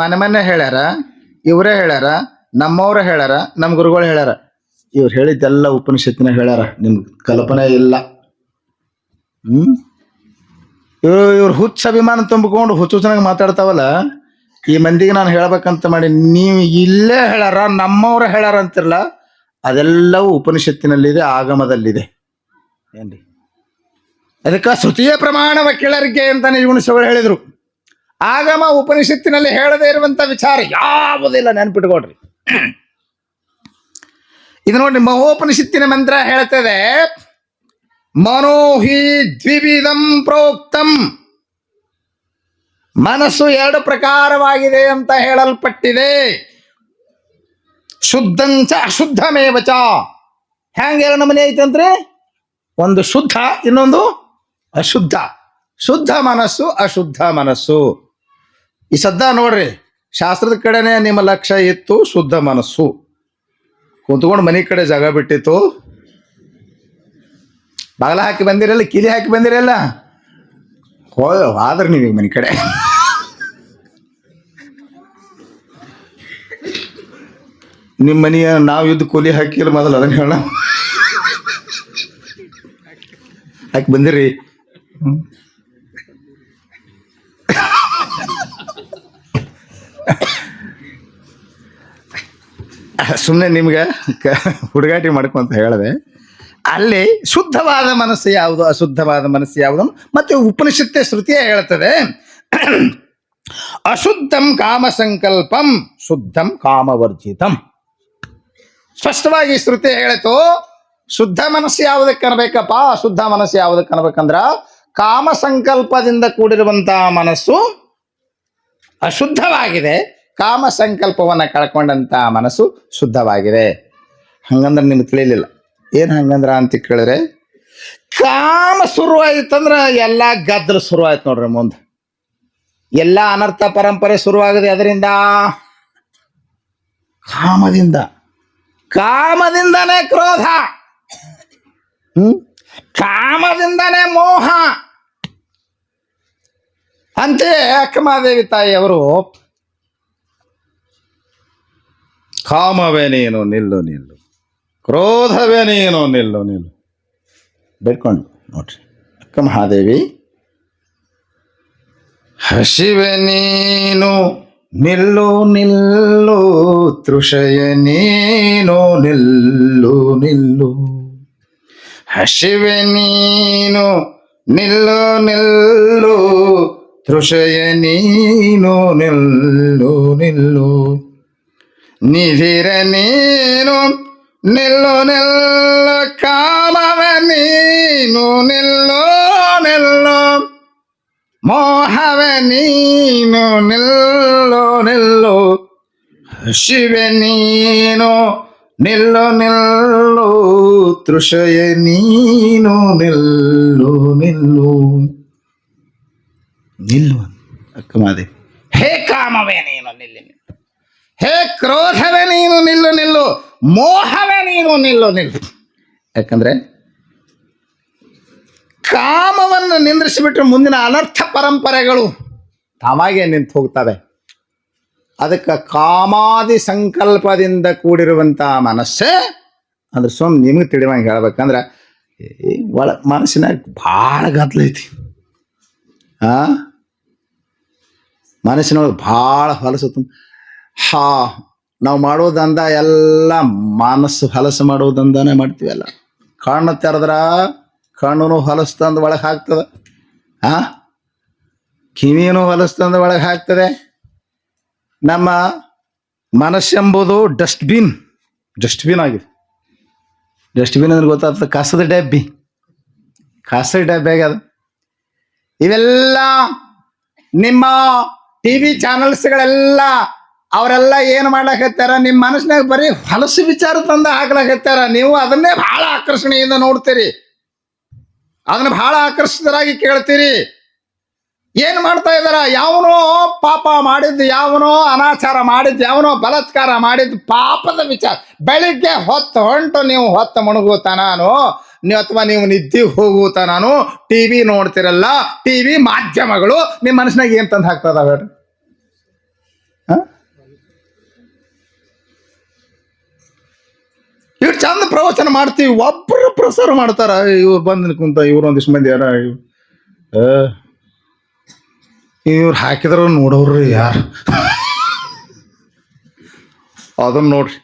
ಮನೆ ಹೇಳ್ಯಾರ, ಇವರೇ ಹೇಳ್ಯಾರ, ನಮ್ಮವ್ರ ಹೇಳ್ಯಾರ, ನಮ್ಮ ಗುರುಗಳು ಹೇಳ್ಯಾರ. ಇವ್ರು ಹೇಳಿದ್ದೆಲ್ಲ ಉಪನಿಷತ್ತಿನ ಹೇಳ್ಯಾರ, ನಿಮ್ಗೆ ಕಲ್ಪನೆ ಇಲ್ಲ. ಇವ್ರು ಹುಚ್ಚ ಅಭಿಮಾನ ತುಂಬಿಕೊಂಡು ಹುಚ್ಚು ಚೆನ್ನಾಗಿ ಮಾತಾಡ್ತಾವಲ್ಲ, ಈ ಮಂದಿಗೆ ನಾನು ಹೇಳ್ಬೇಕಂತ ಮಾಡಿ. ನೀವು ಇಲ್ಲೇ ಹೇಳ್ಯಾರ, ನಮ್ಮವ್ರ ಹೇಳ್ಯಾರ ಅಂತಿರಲ್ಲ, ಅದೆಲ್ಲವೂ ಉಪನಿಷತ್ತಿನಲ್ಲಿದೆ, ಆಗಮದಲ್ಲಿದೆ. ಏನ್ರಿ? ಅದಕ್ಕೆ ಶ್ರುತಿಯ ಪ್ರಮಾಣ ವಕೀಲರಿಗೆ ಅಂತ ನಿಜಗುಣಿಸವರು ಹೇಳಿದರು. ಆಗಮ ಉಪನಿಷತ್ತಿನಲ್ಲಿ ಹೇಳದೇ ಇರುವಂತ ವಿಚಾರ ಯಾವುದಿಲ್ಲ, ನೆನ್ಪಿಟ್ಕೊಡ್ರಿ. ಇದು ನೋಡಿ, ಮಹೋಪನಿಷತ್ತಿನ ಮಂತ್ರ ಹೇಳ್ತದೆ, ಮನೋಹಿ ದ್ವಿವಿಧಂ ಪ್ರೋಕ್ತಂ. ಮನಸ್ಸು 2 ಪ್ರಕಾರವಾಗಿದೆ ಅಂತ ಹೇಳಲ್ಪಟ್ಟಿದೆ. ಶುದ್ಧಂಚ ಅಶುದ್ಧಮೇವಚ. ಹ್ಯಾಂಗ 2 ನಮೂನಿ ಐತಂದ್ರೆ? ಒಂದು ಶುದ್ಧ, ಇನ್ನೊಂದು ಅಶುದ್ಧ. ಶುದ್ಧ ಮನಸ್ಸು, ಅಶುದ್ಧ ಮನಸ್ಸು. ಈ ಸದ್ದ ನೋಡ್ರಿ, ಶಾಸ್ತ್ರದ ಕಡೆನೆ ನಿಮ್ಮ ಲಕ್ಷ್ಯ ಇತ್ತು, ಶುದ್ಧ ಮನಸ್ಸು. ಕುಂತ್ಕೊಂಡು ಮನೆ ಕಡೆ ಜಾಗ ಬಿಟ್ಟಿತ್ತು, ಬಾಗಿಲ ಹಾಕಿ ಬಂದಿರಲ್ಲ, ಕಿಲಿ ಹಾಕಿ ಬಂದಿರಲ್ಲ, ಆದ್ರೆ ನೀವೀಗ ಮನೆ ಕಡೆ ನಿಮ್ಮ ಮನೆಯ ನಾವು ಇದ್ದು ಕೂಲಿ ಹಾಕಿಲ್ಲ, ಮೊದಲು ಅದನ್ನ ಹೇಳ ಹಾಕಿ ಬಂದಿರಿ. ಸುಮ್ಮನೆ ನಿಮ್ಗೆ ಹುಡುಗಾಟಿ ಮಾಡ್ಕೊಂತ ಹೇಳಿದೆ. ಅಲ್ಲಿ ಶುದ್ಧವಾದ ಮನಸ್ಸು ಯಾವುದು, ಅಶುದ್ಧವಾದ ಮನಸ್ಸು ಯಾವುದು ಮತ್ತೆ ಉಪನಿಷತ್ತೆ ಶ್ರುತಿಯೇ ಹೇಳ್ತದೆ. ಅಶುದ್ಧಂ ಕಾಮ ಸಂಕಲ್ಪಂ, ಶುದ್ಧಂ ಕಾಮವರ್ಜಿತಂ. ಸ್ಪಷ್ಟವಾಗಿ ಶ್ರುತಿ ಹೇಳಿತು. ಶುದ್ಧ ಮನಸ್ಸು ಯಾವುದಕ್ಕೆ ಅನ್ಬೇಕಪ್ಪ, ಅಶುದ್ಧ ಮನಸ್ಸು ಯಾವುದಕ್ಕೆ ಅನ್ಬೇಕಂದ್ರ, ಕಾಮ ಸಂಕಲ್ಪದಿಂದ ಕೂಡಿರುವಂತಹ ಮನಸ್ಸು ಅಶುದ್ಧವಾಗಿದೆ, ಕಾಮ ಸಂಕಲ್ಪವನ್ನು ಕಳ್ಕೊಂಡಂತ ಮನಸ್ಸು ಶುದ್ಧವಾಗಿದೆ. ಹಂಗಂದ್ರೆ ನಿಮ್ಗೆ ತಿಳಿಲಿಲ್ಲ. ಏನು ಹಂಗಂದ್ರ ಅಂತ ಕೇಳಿದ್ರೆ, ಕಾಮ ಶುರುವಾಯ್ತಂದ್ರೆ ಎಲ್ಲ ಗದ್ದಲು ಶುರುವಾಯ್ತು ನೋಡ್ರಿ. ಮುಂದೆ ಎಲ್ಲ ಅನರ್ಥ ಪರಂಪರೆ ಶುರುವಾಗಿದೆ. ಅದರಿಂದ ಕಾಮದಿಂದನೇ ಕ್ರೋಧ. ಕಾಮದಿಂದನೇ ಮೋಹ ಅಂತೆ. ಅಕ್ಕಮಹಾದೇವಿ ತಾಯಿಯವರು ಕಾಮವೇ ನೀನು ನಿಲ್ಲು ನಿಲ್ಲು, ಕ್ರೋಧವೇ ನೀನು ನಿಲ್ಲು ನಿಲ್ಲು ಬೇಡ್ಕೊಂಡು ನೋಡ್ರಿ. ಅಕ್ಕಮಹಾದೇವಿ ಹಸಿವೆ ನೀನು ನಿಲ್ಲು ನಿಲ್ಲು, ತೃಷಯ ನೀನು ನಿಲ್ಲು ನಿಲ್ಲು. ಹಸಿವೆ ನೀನು ನಿಲ್ಲು ನಿಲ್ಲು, ತೃಷಯ ನೀನು ನಿಲ್ಲು ನಿಲ್ಲು. ನಿಧಿರ ನೀನು ನಿಲ್ಲು ನಿಲ್ಲು, ಕಾಮವ ನೀನು ನಿಲ್ಲು ನಿಲ್ಲು, ಮೋಹವ ನೀನು ನಿಲ್ಲು ನಿಲ್ಲು. ಹಸಿವೆ ನೀನು ನಿಲ್ಲು ನಿಲ್ಲು, ತೃಷಯ ನೀನು ನಿಲ್ಲು ನಿಲ್ಲು ನಿಲ್ಲು. ಅಕ್ಕಮಹಾದೇವಿ ಹೇ ಕಾಮವೇ ನೀನು ನಿಲ್ಲು ನಿಲ್ಲು, ಹೇ ಕ್ರೋಧವೇ ನೀನು ನಿಲ್ಲು ನಿಲ್ಲು, ಮೋಹವೇ ನೀನು ನಿಲ್ಲು ನಿಲ್ಲು. ಯಾಕಂದ್ರೆ ಕಾಮವನ್ನು ನಿಂದ್ರಿಸಿಬಿಟ್ರೆ ಮುಂದಿನ ಅನರ್ಥ ಪರಂಪರೆಗಳು ತಾವಾಗೇ ನಿಂತು ಹೋಗ್ತವೆ. ಅದಕ್ಕೆ ಕಾಮಾದಿ ಸಂಕಲ್ಪದಿಂದ ಕೂಡಿರುವಂಥ ಮನಸ್ಸೇ ಅಂದ್ರೆ ನಿಮಗೆ ತಿಳಿವಂಗೆ ಹೇಳ್ಬೇಕಂದ್ರೆ ಮನಸ್ಸಿನಾಗ ಭಾಳ ಗದ್ದಲೈತಿ. ಮನಸ್ಸಿನೊಳಗೆ ಭಾಳ ಹೊಲಸು ನಾವು ಮಾಡೋದಂದ ಎಲ್ಲ ಮನಸ್ಸು ಹೊಲಸು ಮಾಡೋದಂದಾನೆ ಮಾಡ್ತೀವಲ್ಲ. ಕಣ್ಣು ತೆರೆದ್ರ ಕಣ್ಣು ಹೊಲಸು ತಂದು ಒಳಗೆ ಹಾಕ್ತದೆ, ಕಿವಿನೂ ಹೊಲಸು ತಂದು ಒಳಗೆ ಹಾಕ್ತದೆ. ನಮ್ಮ ಮನಸ್ಸೆಂಬುದು ಡಸ್ಟ್ಬಿನ್ ಆಗಿದೆ. ಡಸ್ಟ್ಬಿನ್ ಅಂದ್ರೆ ಗೊತ್ತಾಗ್ತದೆ, ಕಸದ ಡಬ್ಬಿ ಆಗ್ಯದ. ಇವೆಲ್ಲ ನಿಮ್ಮ TV ಚಾನಲ್ಸ್ಗಳೆಲ್ಲ ಅವರೆಲ್ಲ ಏನು ಮಾಡ್ಲಾಕತ್ತಾರ, ನಿಮ್ಮ ಮನಸ್ಸಿನಾಗ ಬರೀ ಹೊಲಸು ವಿಚಾರ ತಂದ ಹಾಕ್ಲಾಕತ್ತಾರ. ನೀವು ಅದನ್ನೇ ಬಹಳ ಆಕರ್ಷಣೆಯಿಂದ ನೋಡ್ತೀರಿ, ಅದನ್ನ ಬಹಳ ಆಕರ್ಷಿತರಾಗಿ ಕೇಳ್ತೀರಿ. ಏನು ಮಾಡ್ತಾ ಇದಾರ? ಯಾವನೋ ಪಾಪ ಮಾಡಿದ್ದು, ಯಾವನೋ ಅನಾಚಾರ ಮಾಡಿದ್ದು, ಯಾವನೋ ಬಲಾತ್ಕಾರ ಮಾಡಿದ್ದು ಪಾಪದ ವಿಚಾರ. ಬೆಳಿಗ್ಗೆ ಹೊತ್ತು ನೀವು ಹೊತ್ತು ಮುಣುಗುತ್ತಾನು ನೀವು, ಅಥವಾ ನೀವು ನಿದ್ದೆ ಹೋಗುತ್ತಾನು TV ನೋಡ್ತಿರಲ್ಲ. TV ಮಾಧ್ಯಮಗಳು ನಿಮ್ಮ ಮನಸ್ಸಿನಾಗ ಏನು ತಂದು ಹಾಕ್ತದ ಹೇಳ್ರಿ? ಇವ್ರು ಚಂದ ಪ್ರವಚನ ಮಾಡ್ತೀವಿ, ಒಬ್ಬರು ಪ್ರಸಾರ ಮಾಡ್ತಾರ. ಇವ್ರು ಬಂದು ಕುಂತ ಇವ್ರು ಒಂದಿಷ್ಟು ಮಂದಿ ಯಾರ ಇವ್ರು ಹಾಕಿದ್ರು ನೋಡೋರು ಯಾರು ಅದನ್ನ ನೋಡ್ರಿ.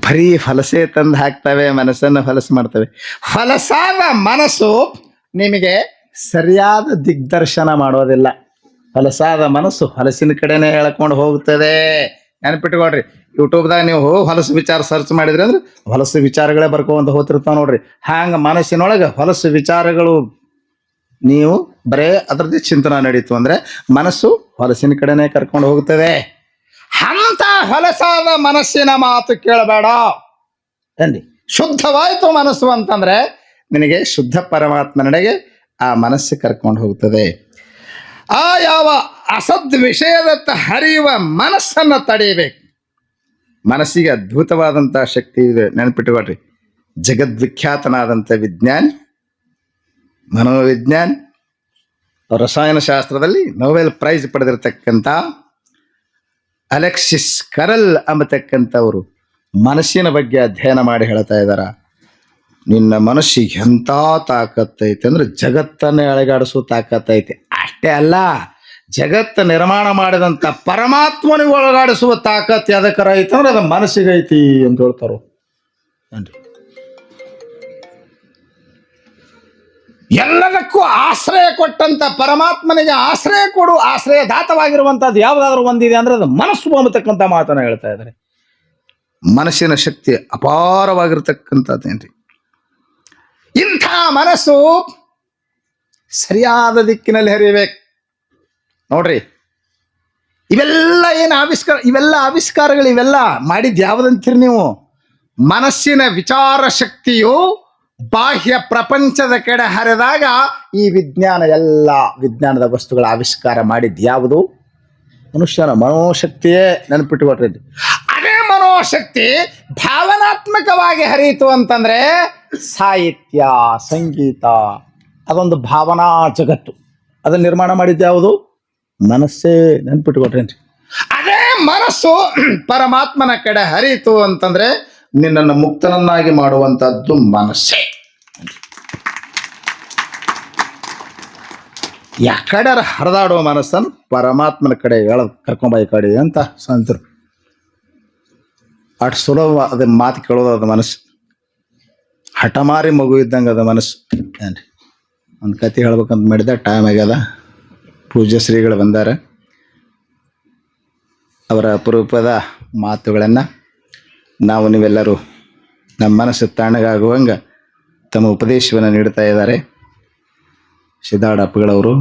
ಬರೀ ಫಲಸೆ ತಂದು ಹಾಕ್ತವೆ, ಮನಸ್ಸನ್ನು ಹೊಲಸು ಮಾಡ್ತವೆ. ಹೊಲಸಾದ ಮನಸ್ಸು ನಿಮಗೆ ಸರಿಯಾದ ದಿಗ್ದರ್ಶನ ಮಾಡೋದಿಲ್ಲ. ಹೊಲಸಾದ ಮನಸ್ಸು ಹೊಲಸಿನ ಕಡೆನೇ ಎಳ್ಕೊಂಡು ಹೋಗ್ತದೆ. ನೆನಪಿಟ್ಕೊಳ್ರಿ, ಯೂಟ್ಯೂಬ್ದಾಗ ನೀವು ಹೊಲಸು ವಿಚಾರ ಸರ್ಚ್ ಮಾಡಿದ್ರಿ ಅಂದ್ರೆ ಹೊಲಸು ವಿಚಾರಗಳೇ ಬರ್ಕೊಂತ ಹೋಗ್ತಿರ್ತಾವ ನೋಡ್ರಿ. ಹಂಗೆ ಮನಸ್ಸಿನೊಳಗೆ ಹೊಲಸು ವಿಚಾರಗಳು ನೀವು ಬರೇ ಅದರದ್ದೇ ಚಿಂತನೆ ನಡೀತು ಅಂದರೆ ಮನಸ್ಸು ಹೊಲಸಿನ ಕಡೆನೇ ಕರ್ಕೊಂಡು ಹೋಗ್ತದೆ. ಅಂತ ಹೊಲಸಾದ ಮನಸ್ಸಿನ ಮಾತು ಕೇಳಬೇಡ ಅಂದಿ. ಶುದ್ಧವಾಯಿತು ಮನಸ್ಸು ಅಂತಂದ್ರೆ ನಿನಗೆ ಶುದ್ಧ ಪರಮಾತ್ಮನೆಡೆಗೆ ಆ ಮನಸ್ಸು ಕರ್ಕೊಂಡು ಹೋಗ್ತದೆ. ಆ ಯಾವ ಅಸದ್ ವಿಷಯದತ್ತ ಹರಿಯುವ ಮನಸ್ಸನ್ನು ತಡೆಯಬೇಕು. ಮನಸ್ಸಿಗೆ ಅದ್ಭುತವಾದಂಥ ಶಕ್ತಿ ಇದೆ, ನೆನಪಿಟ್ಟುಕೊಳ್ರಿ. ಜಗದ್ವಿಖ್ಯಾತನಾದಂಥ ವಿಜ್ಞಾನಿ, ಮನೋವಿಜ್ಞಾನಿ, ರಸಾಯನಶಾಸ್ತ್ರದಲ್ಲಿ ನೊಬೆಲ್ ಪ್ರೈಸ್ ಪಡೆದಿರತಕ್ಕಂಥ ಅಲೆಕ್ಸಿಸ್ ಕರಲ್ ಅಂಬತಕ್ಕಂಥವರು ಮನಸ್ಸಿನ ಬಗ್ಗೆ ಅಧ್ಯಯನ ಮಾಡಿ ಹೇಳ್ತಾ ಇದ್ದಾರ. ನಿನ್ನ ಮನಸ್ಸಿಗೆ ಎಂಥ ತಾಕತ್ತೈತೆ ಅಂದ್ರೆ ಜಗತ್ತನ್ನೇ ಅಳೆಗಾಡಿಸೋ ತಾಕತ್ತೈತೆ. ಅಷ್ಟೇ ಅಲ್ಲ, ಜಗತ್ತು ನಿರ್ಮಾಣ ಮಾಡಿದಂಥ ಪರಮಾತ್ಮನಿಗೆ ಒಳಗಾಡಿಸುವ ತಾಕತ್ತು ಯಾವ್ದಕ್ಕರ ಐತೆ ಅಂದ್ರೆ ಅದು ಮನಸ್ಸಿಗೆ ಐತಿ ಅಂತ ಹೇಳ್ತಾರೋ. ಎಲ್ಲದಕ್ಕೂ ಆಶ್ರಯ ಕೊಟ್ಟಂತ ಪರಮಾತ್ಮನಿಗೆ ಆಶ್ರಯ ಕೊಡು, ಆಶ್ರಯದಾತವಾಗಿರುವಂಥದ್ದು ಯಾವುದಾದ್ರೂ ಒಂದಿದೆ ಅಂದ್ರೆ ಅದು ಮನಸ್ಸು ಅಂಬತಕ್ಕಂಥ ಮಾತನ್ನ ಹೇಳ್ತಾ ಇದ್ದಾರೆ. ಮನಸ್ಸಿನ ಶಕ್ತಿ ಅಪಾರವಾಗಿರ್ತಕ್ಕಂಥದ್ದೇನ್ರಿ. ಇಂಥ ಮನಸ್ಸು ಸರಿಯಾದ ದಿಕ್ಕಿನಲ್ಲಿ ಹರಿಬೇಕು ನೋಡ್ರಿ. ಇವೆಲ್ಲ ಏನು ಆವಿಷ್ಕಾರಗಳು ಇವೆಲ್ಲ ಮಾಡಿದ್ದು ಯಾವುದಂತೀರಿ ನೀವು? ಮನಸ್ಸಿನ ವಿಚಾರ ಶಕ್ತಿಯು ಬಾಹ್ಯ ಪ್ರಪಂಚದ ಕಡೆ ಹರಿದಾಗ ಈ ವಿಜ್ಞಾನದ ವಸ್ತುಗಳ ಆವಿಷ್ಕಾರ ಮಾಡಿದ್ದು ಯಾವುದು? ಮನುಷ್ಯನ ಮನೋಶಕ್ತಿಯೇ ನೆನಪಿಟ್ಟುಕೊಟ್ರಿ. ಅದೇ ಮನೋಶಕ್ತಿ ಭಾವನಾತ್ಮಕವಾಗಿ ಹರಿಯಿತು ಅಂತಂದ್ರೆ ಸಾಹಿತ್ಯ, ಸಂಗೀತ ಅದೊಂದು ಭಾವನಾ ಜಗತ್ತು. ಅದನ್ನು ನಿರ್ಮಾಣ ಮಾಡಿದ್ದು ಯಾವುದು? ಮನಸ್ಸೇ. ನೆನಪಿಟ್ಟುಕೊಟ್ರೇನ್ರಿ. ಅದೇ ಮನಸ್ಸು ಪರಮಾತ್ಮನ ಕಡೆ ಹರಿಯಿತು ಅಂತಂದ್ರೆ ನಿನ್ನನ್ನು ಮುಕ್ತನನ್ನಾಗಿ ಮಾಡುವಂಥದ್ದು ಮನಸ್ಸೇ. ಯಾಕಡೆ ಹರಿದಾಡುವ ಮನಸ್ಸನ್ನು ಪರಮಾತ್ಮನ ಕಡೆ ಕರ್ಕೊಂಬ ಈ ಕಡೆ ಅಂತ ಸಂತರು. ಅಷ್ಟು ಸುಲಭ ಅದ ಮಾತು ಕೇಳೋದು ಅದು ಮನಸ್ಸು. ಹಠಮಾರಿ ಮಗು ಇದ್ದಂಗೆ ಅದ ಮನಸ್ಸು. ಏನ್ರಿ ಒಂದು ಕತೆ ಹೇಳ್ಬೇಕಂತ ಮಾಡಿದ ಟೈಮ್ ಆಗ್ಯದ. ಪೂಜ್ಯ ಶ್ರೀಗಳು ಬಂದಾರ. ಅವರ ಅಪರೂಪದ ಮಾತುಗಳನ್ನು ನಾವು ನೀವೆಲ್ಲರೂ ನಮ್ಮ ಮನಸ್ಸು ತಣ್ಣಗಾಗುವಂಗೆ ತಮ್ಮ ಉಪದೇಶವನ್ನು ನೀಡ್ತಾ ಇದ್ದಾರೆ. ಸಿದ್ಧಾರ್ಥ ಅಪ್ಪಗಳವರು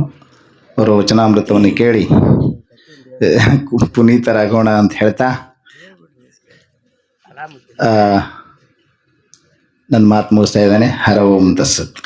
ಅವರ ವಚನಾಮೃತವನ್ನು ಕೇಳಿ ಪುನೀತರಾಗೋಣ ಅಂತ ಹೇಳ್ತಾ ನನ್ನ ಮಾತು ಮುಗಿಸ್ತಾ ಇದ್ದಾನೆ. ಹರ ಓಂ ತತ್ಸತ್.